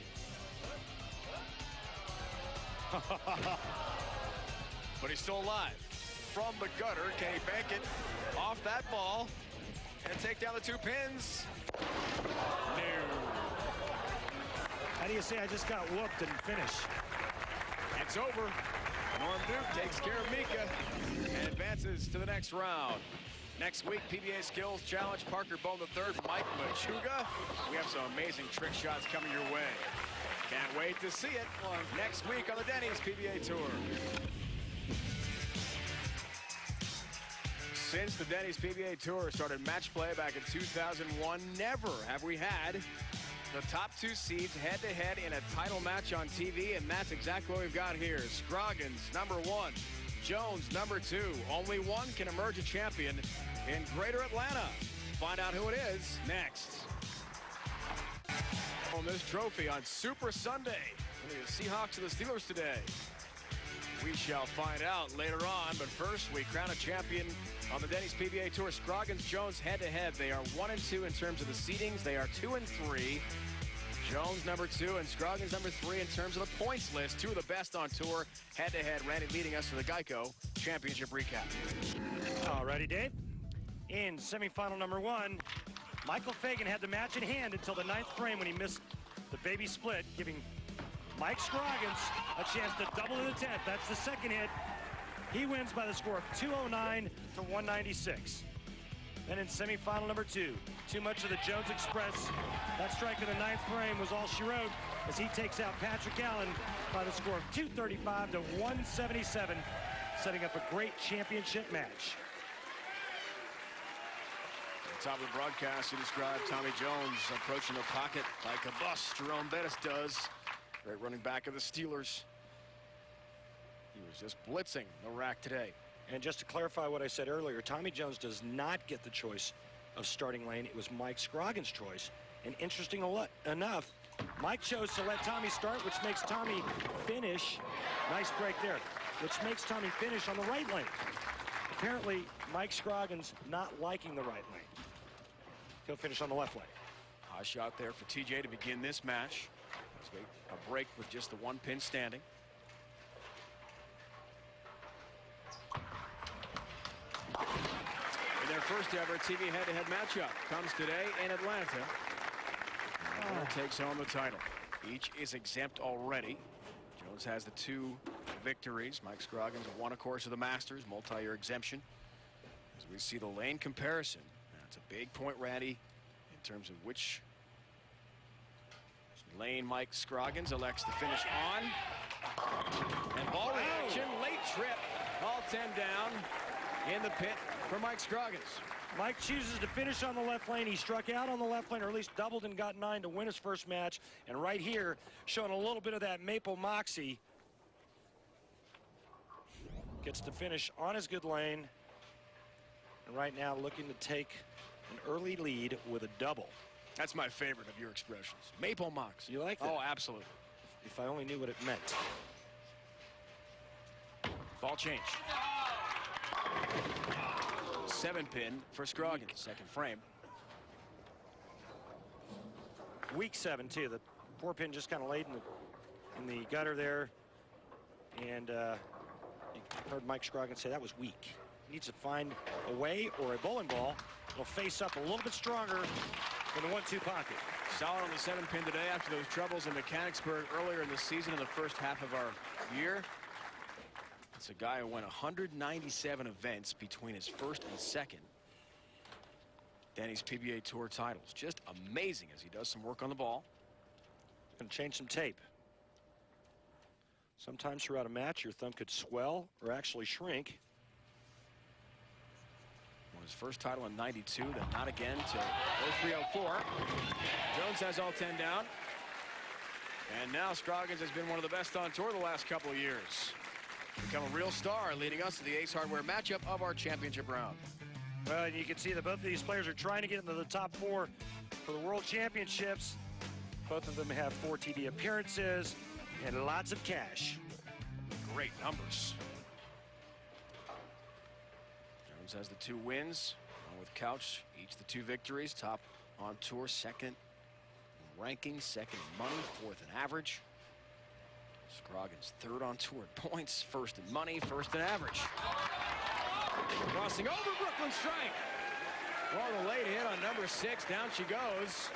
But he's still alive. From the gutter, can he bank it off that ball and take down the 2 pins? No. How do you say I just got whooped and finish? It's over. Norm Duke takes care of Mika and advances to the next round. Next week, PBA Skills Challenge, Parker Bone III, Mike Machuga. We have some amazing trick shots coming your way. Can't wait to see it next week on the Denny's PBA Tour. Since the Denny's PBA Tour started match play back in 2001, never have we had the top 2 seeds head-to-head in a title match on TV, and that's exactly what we've got here. Scroggins, number 1. Jones, number 2. Only one can emerge a champion in Greater Atlanta. Find out who it is next. On this trophy on Super Sunday. The Seahawks and the Steelers today. We shall find out later on, but first we crown a champion on the Denny's PBA Tour. Scroggins, Jones head-to-head. They are 1-2 in terms of the seedings. They are 2-3. Jones number 2 and Scroggins number 3 in terms of the points list. 2 of the best on tour head-to-head. Randy leading us to the Geico Championship recap. All righty, Dave. In semifinal number 1, Michael Fagan had the match in hand until the 9th frame when he missed the baby split, giving Mike Scroggins a chance to double to the 10th. That's the second hit. He wins by the score of 209 to 196. Then in semifinal number 2, too much of the Jones Express. That strike in the 9th frame was all she wrote as he takes out Patrick Allen by the score of 235 to 177, setting up a great championship match. At the top of the broadcast, you described Tommy Jones approaching the pocket like a bus. Jerome Bettis does. Great running back of the Steelers. He was just blitzing the rack today. And just to clarify what I said earlier, Tommy Jones does not get the choice of starting lane. It was Mike Scroggins' choice. And interesting enough, Mike chose to let Tommy start, which makes Tommy finish. Nice break there. Which makes Tommy finish on the right lane. Apparently, Mike Scroggins not liking the right lane. He'll finish on the left lane. High shot there for TJ to begin this match. A break with just the 1 pin standing. And their first ever TV head-to-head matchup comes today in Atlanta. And winner takes home the title. Each is exempt already. Jones has the 2 victories. Mike Scroggins won, of course, of the Masters, multi-year exemption. As we see the lane comparison, that's a big point, Randy, in terms of which lane Mike Scroggins elects to finish on. And ball reaction, late trip, all 10 down in the pit for Mike Scroggins. Mike chooses to finish on the left lane. He struck out on the left lane, or at least doubled and got 9 to win his first match. And right here, showing a little bit of that Maple Moxie. Gets to finish on his good lane. And right now looking to take an early lead with a double. That's my favorite of your expressions. Maple Mox. You like that? Oh, absolutely. If I only knew what it meant. Ball change. 7 pin for Scroggins, second frame. Week 7, too. The Four pin just kind of laid in the gutter there. And you heard Mike Scroggins say that was weak. He needs to find a way or a bowling ball that'll face up a little bit stronger in the 1-2 pocket. Solid on the 7-pin today after those troubles in Mechanicsburg earlier in the season in the first half of our year. It's a guy who won 197 events between his first and second Denny's PBA Tour titles. Just amazing as he does some work on the ball. Going to change some tape. Sometimes throughout a match, your thumb could swell or actually shrink. Won his first title in '92, then not again till 03-04. Jones has all 10 down. And now Scroggins has been one of the best on tour the last couple of years. Become a real star, leading us to the Ace Hardware matchup of our championship round. Well, you can see that both of these players are trying to get into the top 4 for the World Championships. Both of them have 4 TV appearances and lots of cash. Great numbers. Jones has the 2 wins, along with Couch, each the 2 victories. Top on tour, second in ranking, second in money, 4th in average. Scroggins third on tour at points, first in money, first in average. Crossing over, Brooklyn strike. Well, the late hit on number 6, down she goes.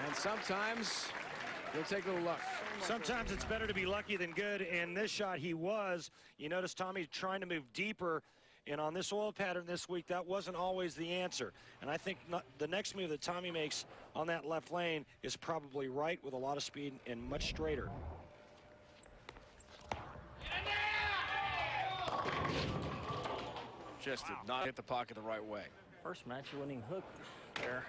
And sometimes you'll take a little luck. Sometimes it's better to be lucky than good, and this shot he was. You notice Tommy trying to move deeper, and on this oil pattern this week, that wasn't always the answer. And I think the next move that Tommy makes on that left lane is probably right with a lot of speed and much straighter. Just did not hit the pocket the right way. First match, you wouldn't even hook there.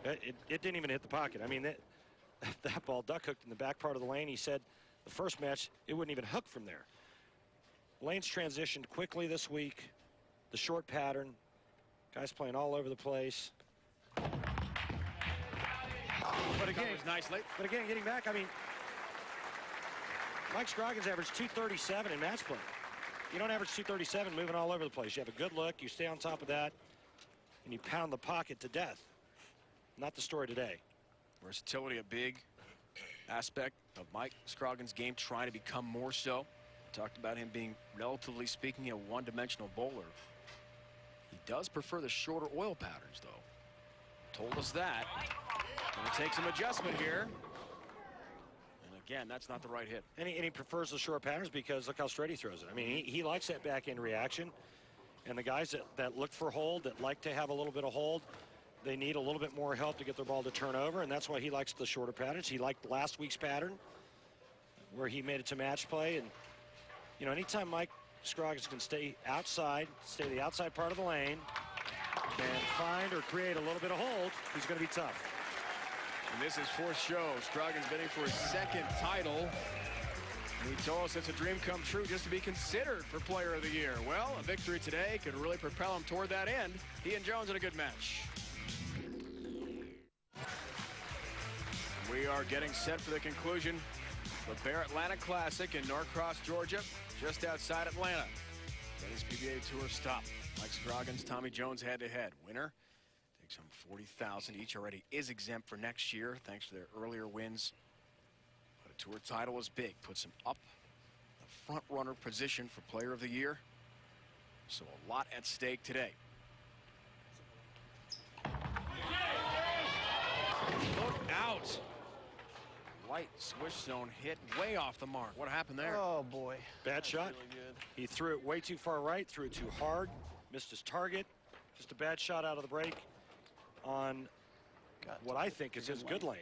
It didn't even hit the pocket. I mean, that ball duck hooked in the back part of the lane. He said the first match, it wouldn't even hook from there. Lane's transitioned quickly this week. The short pattern. Guys playing all over the place. But again, nicely. But again, getting back, I mean, Mike Scroggins averaged 237 in match play. You don't average 237 moving all over the place. You have a good look, you stay on top of that, and you pound the pocket to death. Not the story today. Versatility, a big aspect of Mike Scroggins' game, trying to become more so. We talked about him being, relatively speaking, a one-dimensional bowler. He does prefer the shorter oil patterns, though. Told us that. Gonna take some adjustment here. And again, that's not the right hit. And he prefers the short patterns because look how straight he throws it. I mean, he likes that back-end reaction. And the guys that look for hold, that like to have a little bit of hold, they need a little bit more help to get their ball to turn over, and that's why he likes the shorter patterns. He liked last week's pattern where he made it to match play. And, you know, anytime Mike Scroggins can stay the outside part of the lane, and find or create a little bit of hold, he's going to be tough. And this is 4th show. Scroggins bidding for his 2nd title. And he told us it's a dream come true just to be considered for Player of the Year. Well, a victory today could really propel him toward that end. He and Jones in a good match. We are getting set for the conclusion of the Bear Atlanta Classic in Norcross, Georgia, just outside Atlanta. Denny's PBA Tour stop. Mike Scroggins, Tommy Jones head-to-head. Winner takes home $40,000. Each already is exempt for next year thanks to their earlier wins. But a tour title is big. Puts him up the front-runner position for Player of the Year. So a lot at stake today. Look out. Light swish zone hit way off the mark. What happened there? Oh, boy. Bad shot. Really good. He threw it way too far right, threw it too hard, missed his target. Just a bad shot out of the break on what I think is his good lane.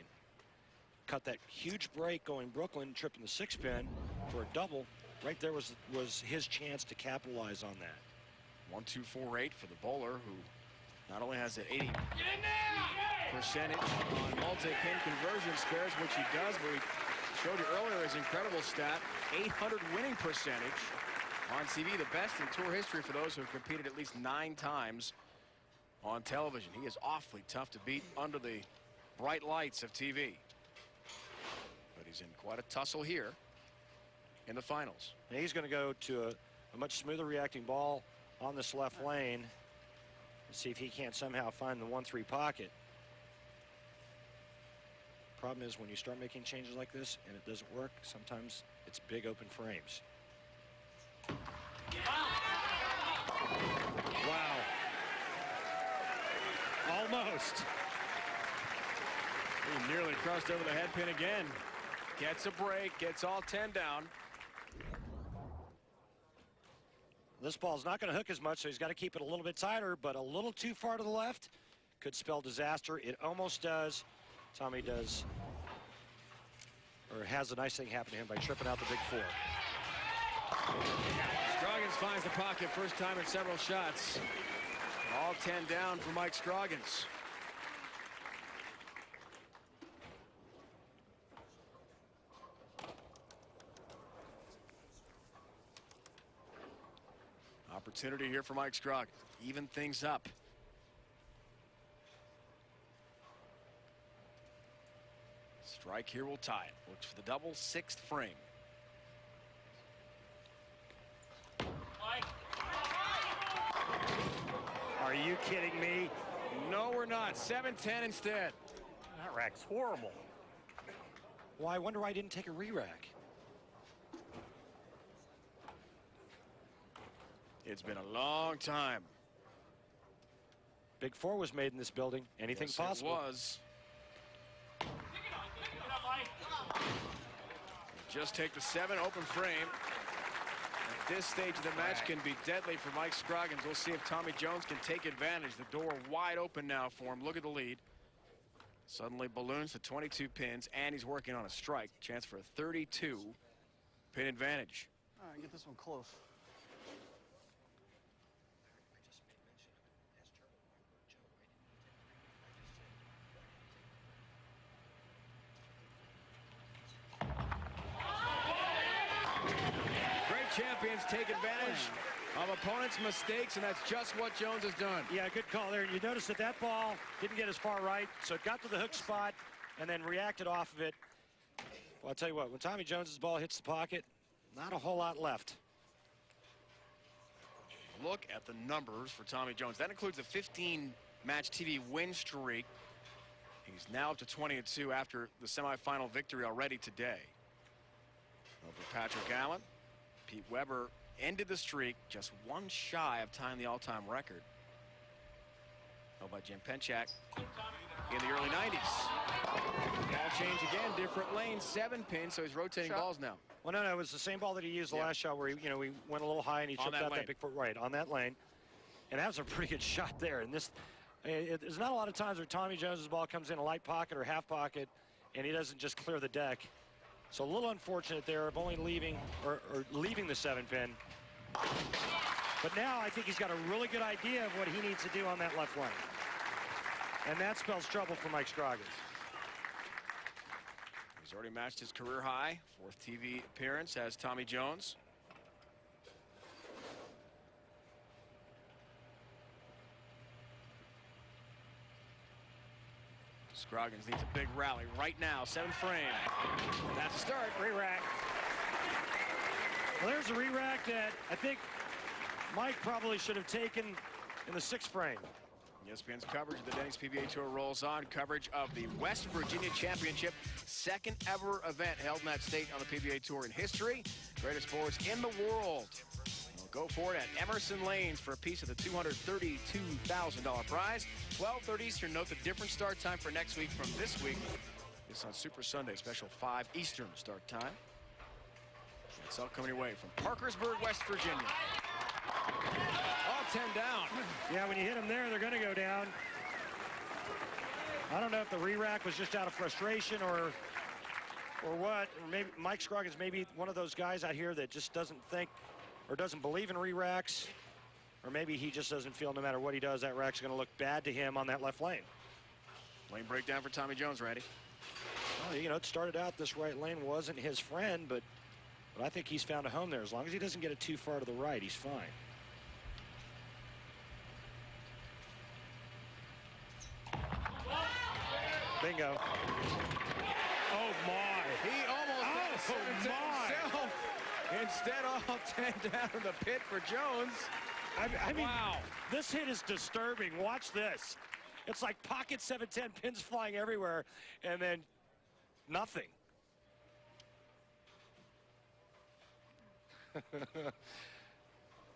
Cut that huge break going Brooklyn, tripping the 6-pin for a double. Right there was his chance to capitalize on that. 1-2-4-8 for the bowler, who not only has an 80% on multi-pin conversion spares, which he does, but we showed you earlier his incredible stat, 800 winning percentage on TV, the best in tour history for those who have competed at least 9 times on television. He is awfully tough to beat under the bright lights of TV. But he's in quite a tussle here in the finals. And he's going to go to a much smoother reacting ball on this left lane and see if he can't somehow find the 1-3 pocket. problem is when you start making changes like this and it doesn't work, sometimes it's big open frames. Wow. Almost. He nearly crossed over the head pin again. Gets a break, gets all 10 down. This ball's not going to hook as much, so he's got to keep it a little bit tighter, but a little too far to the left could spell disaster. It almost does. Tommy does, or has a nice thing happen to him by tripping out the big four. Scroggins finds the pocket first time in several shots. All 10 down for Mike Scroggins. Opportunity here for Mike Scroggins. Even things up. Strike here will tie it. Looks for the double, 6th frame. Are you kidding me? No, we're not. 7-10 instead. That rack's horrible. Well, I wonder why I didn't take a re-rack. It's been a long time. Big four was made in this building. Anything Yes, possible. It was. Just take the 7 open frame. At this stage of the match can be deadly for Mike Scroggins. We'll see if Tommy Jones can take advantage. The door wide open now for him. Look at the lead. Suddenly balloons to 22 pins, and he's working on a strike. Chance for a 32 pin advantage. All right, get this one close. Champions take advantage of opponents' mistakes, and that's just what Jones has done. Yeah, good call there. And you notice that that ball didn't get as far right, so it got to the hook spot and then reacted off of it. Well, I'll tell you what, when Tommy Jones's ball hits the pocket, not a whole lot left. Look at the numbers for Tommy Jones. That includes a 15-match TV win streak. He's now up to 20-2 after the semifinal victory already today. Over Patrick Allen. Pete Weber ended the streak just one shy of tying the all-time record. Held by Jim Penchak in the early 90s. Ball change again, different lane, 7 pins, so he's rotating balls now. Well, no, it was the same ball that he used the last shot where he, we went a little high and he chipped out that big foot right on that lane. And that was a pretty good shot there. And this, there's not a lot of times where Tommy Jones's ball comes in a light pocket or half pocket and he doesn't just clear the deck. So a little unfortunate there of only leaving or leaving the 7 pin. But now I think he's got a really good idea of what he needs to do on that left lane. And that spells trouble for Mike Scroggins. He's already matched his career high. 4th TV appearance as Tommy Jones. Scroggins needs a big rally right now. 7th frame. That's a start. Re-rack. Well, there's a re-rack that I think Mike probably should have taken in the 6th frame. ESPN's coverage of the Denny's PBA Tour rolls on. Coverage of the West Virginia Championship, 2nd ever event held in that state on the PBA Tour in history. Greatest sports in the world. We'll go for it at Emerson Lanes for a piece of the $232,000 prize. 12:30 Eastern. Note the different start time for next week from this week. This on Super Sunday, special 5 Eastern start time. It's all coming your way from Parkersburg, West Virginia. All 10 down. Yeah, when you hit them there, they're going to go down. I don't know if the re-rack was just out of frustration or what. Or maybe Mike Scroggins may be one of those guys out here that just doesn't think or doesn't believe in re-racks. Or maybe he just doesn't feel no matter what he does, that rack's going to look bad to him on that left lane. Lane breakdown for Tommy Jones, Randy. Well, it started out this right lane wasn't his friend, but I think he's found a home there. As long as he doesn't get it too far to the right, he's fine. Bingo. Oh, my. He almost himself. Instead, all 10 down in the pit for Jones. I mean, wow. This hit is disturbing. Watch this. It's like pocket 7-10 pins flying everywhere. And then nothing.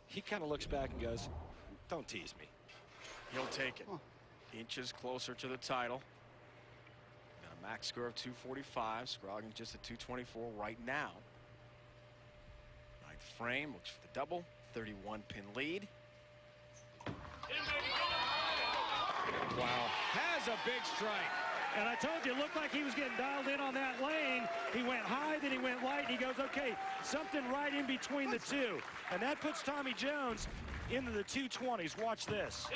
He kind of looks back and goes, don't tease me. He'll take it. Inches closer to the title. Got a max score of 245. Scroggins just at 224 right now. Ninth frame, looks for the double. 31-pin lead. Wow. Has a big strike. And I told you, it looked like he was getting dialed in on that lane. He went high, then he went light, and he goes, okay, something right in between the two. And that puts Tommy Jones into the 220s. Watch this.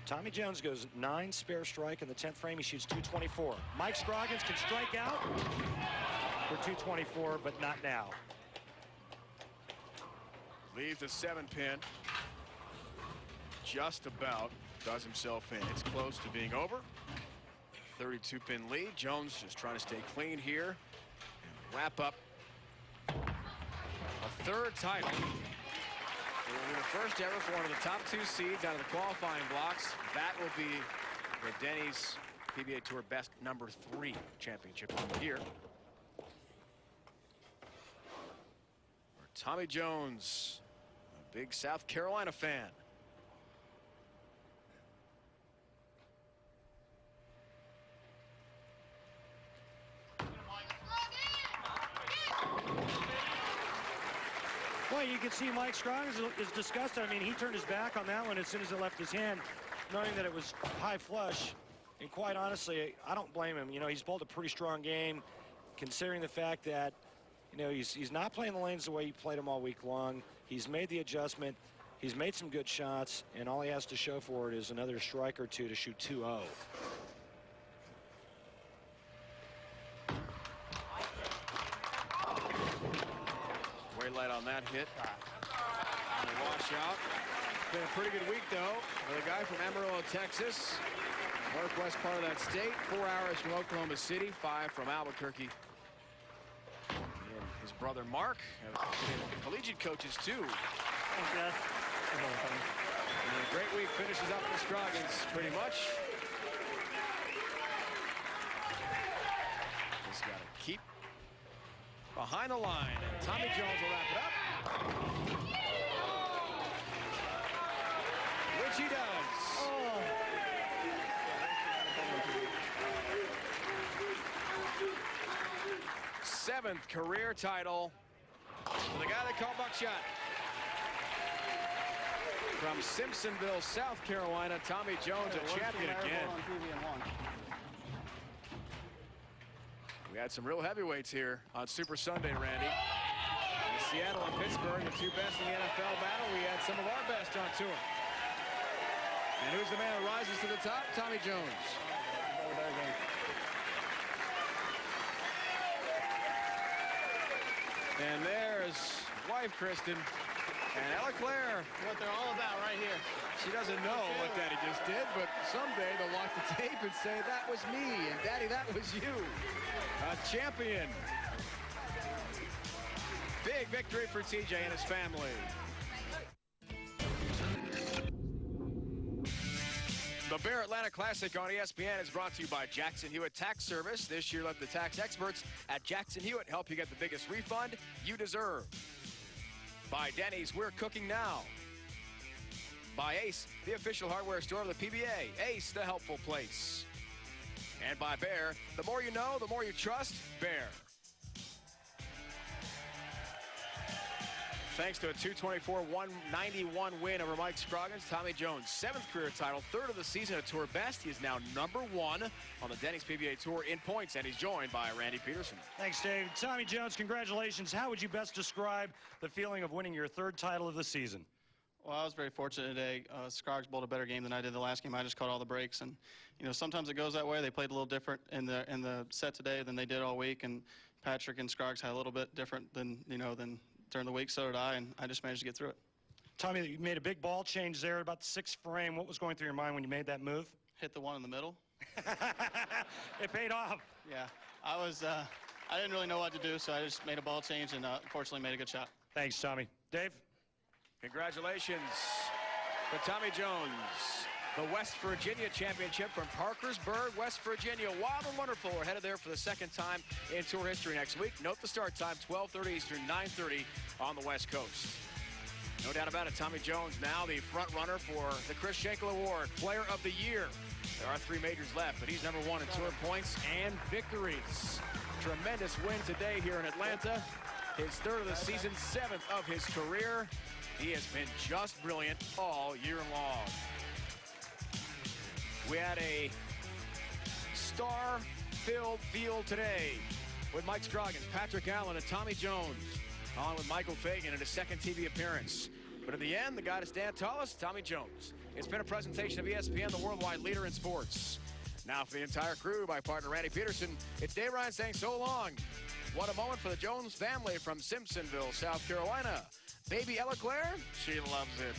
Tommy Jones goes 9 spare strike in the 10th frame. He shoots 224. Mike Scroggins can strike out for 224, but not now. Leaves the 7-pin. Just about does himself in. It's close to being over. 32-pin lead. Jones just trying to stay clean here and wrap up a third title. It will be the first ever for one of the top 2 seeds out of the qualifying blocks. That will be the Denny's PBA Tour best number 3 championship of the year. For Tommy Jones, a big South Carolina fan. Well, you can see Mike Scroggins is disgusted. I mean, he turned his back on that one as soon as it left his hand, knowing that it was high flush. And quite honestly, I don't blame him. You know, he's bowled a pretty strong game, considering the fact that, you know, he's not playing the lanes the way he played them all week long. He's made the adjustment. He's made some good shots, and all he has to show for it is another strike or two to shoot 2-0. Way light on that hit. And a washout. Been a pretty good week, though, for the guy from Amarillo, Texas. Northwest part of that state. 4 hours from Oklahoma City, 5 from Albuquerque. And his brother Mark, collegiate coaches too. Thanks, Jeff. And a great week finishes up for Scroggins, pretty much. Just got to keep behind the line. And Tommy Jones will wrap it up. Which he does. Oh. Seventh career title for the guy they call Buckshot. From Simpsonville, South Carolina, Tommy Jones, a champion again. We had some real heavyweights here on Super Sunday, Randy. In Seattle and Pittsburgh, the 2 best in the NFL battle. We had some of our best on tour. And who's the man who rises to the top? Tommy Jones. And there's wife Kristen and Ella Claire. What they're all about right here. She doesn't know what Daddy just did, but someday they'll watch the tape and say, that was me, and Daddy, that was you. A champion. Big victory for TJ and his family. The Bear Atlanta Classic on ESPN is brought to you by Jackson Hewitt Tax Service. This year, let the tax experts at Jackson Hewitt help you get the biggest refund you deserve. By Denny's, we're cooking now. By Ace, the official hardware store of the PBA. Ace, the helpful place. And by Bear, the more you know, the more you trust, Bear. Thanks to a 224-191 win over Mike Scroggins, Tommy Jones, 7th career title, 3rd of the season at Tour Best. He is now number 1 on the Denny's PBA Tour in points, and he's joined by Randy Peterson. Thanks, Dave. Tommy Jones, congratulations. How would you best describe the feeling of winning your 3rd title of the season? Well, I was very fortunate today. Scroggs bowled a better game than I did the last game. I just caught all the breaks, and you know sometimes it goes that way. They played a little different in the set today than they did all week, and Patrick and Scroggs had a little bit different than during the week. So did I, and I just managed to get through it. Tommy, you made a big ball change there, about the 6th frame. What was going through your mind when you made that move? Hit the one in the middle. It paid off. Yeah, I didn't really know what to do, so I just made a ball change and unfortunately made a good shot. Thanks, Tommy. Dave? Congratulations to Tommy Jones. The West Virginia Championship from Parkersburg, West Virginia. Wild and Wonderful are headed there for the second time in Tour history next week. Note the start time, 12:30 Eastern, 9:30 on the West Coast. No doubt about it, Tommy Jones now the front runner for the Chris Schenkel Award, Player of the Year. There are 3 majors left, but he's number 1 in Tour points and victories. Tremendous win today here in Atlanta. His 3rd of the season, 7th of his career. He has been just brilliant all year long. We had a star-filled field today with Mike Scroggins, Patrick Allen, and Tommy Jones, on with Michael Fagan in his second TV appearance. But at the end, the guy to stand tallest, Tommy Jones. It's been a presentation of ESPN, the worldwide leader in sports. Now for the entire crew, my partner Randy Peterson, it's Dave Ryan saying so long. What a moment for the Jones family from Simpsonville, South Carolina. Baby Ella Claire, she loves it.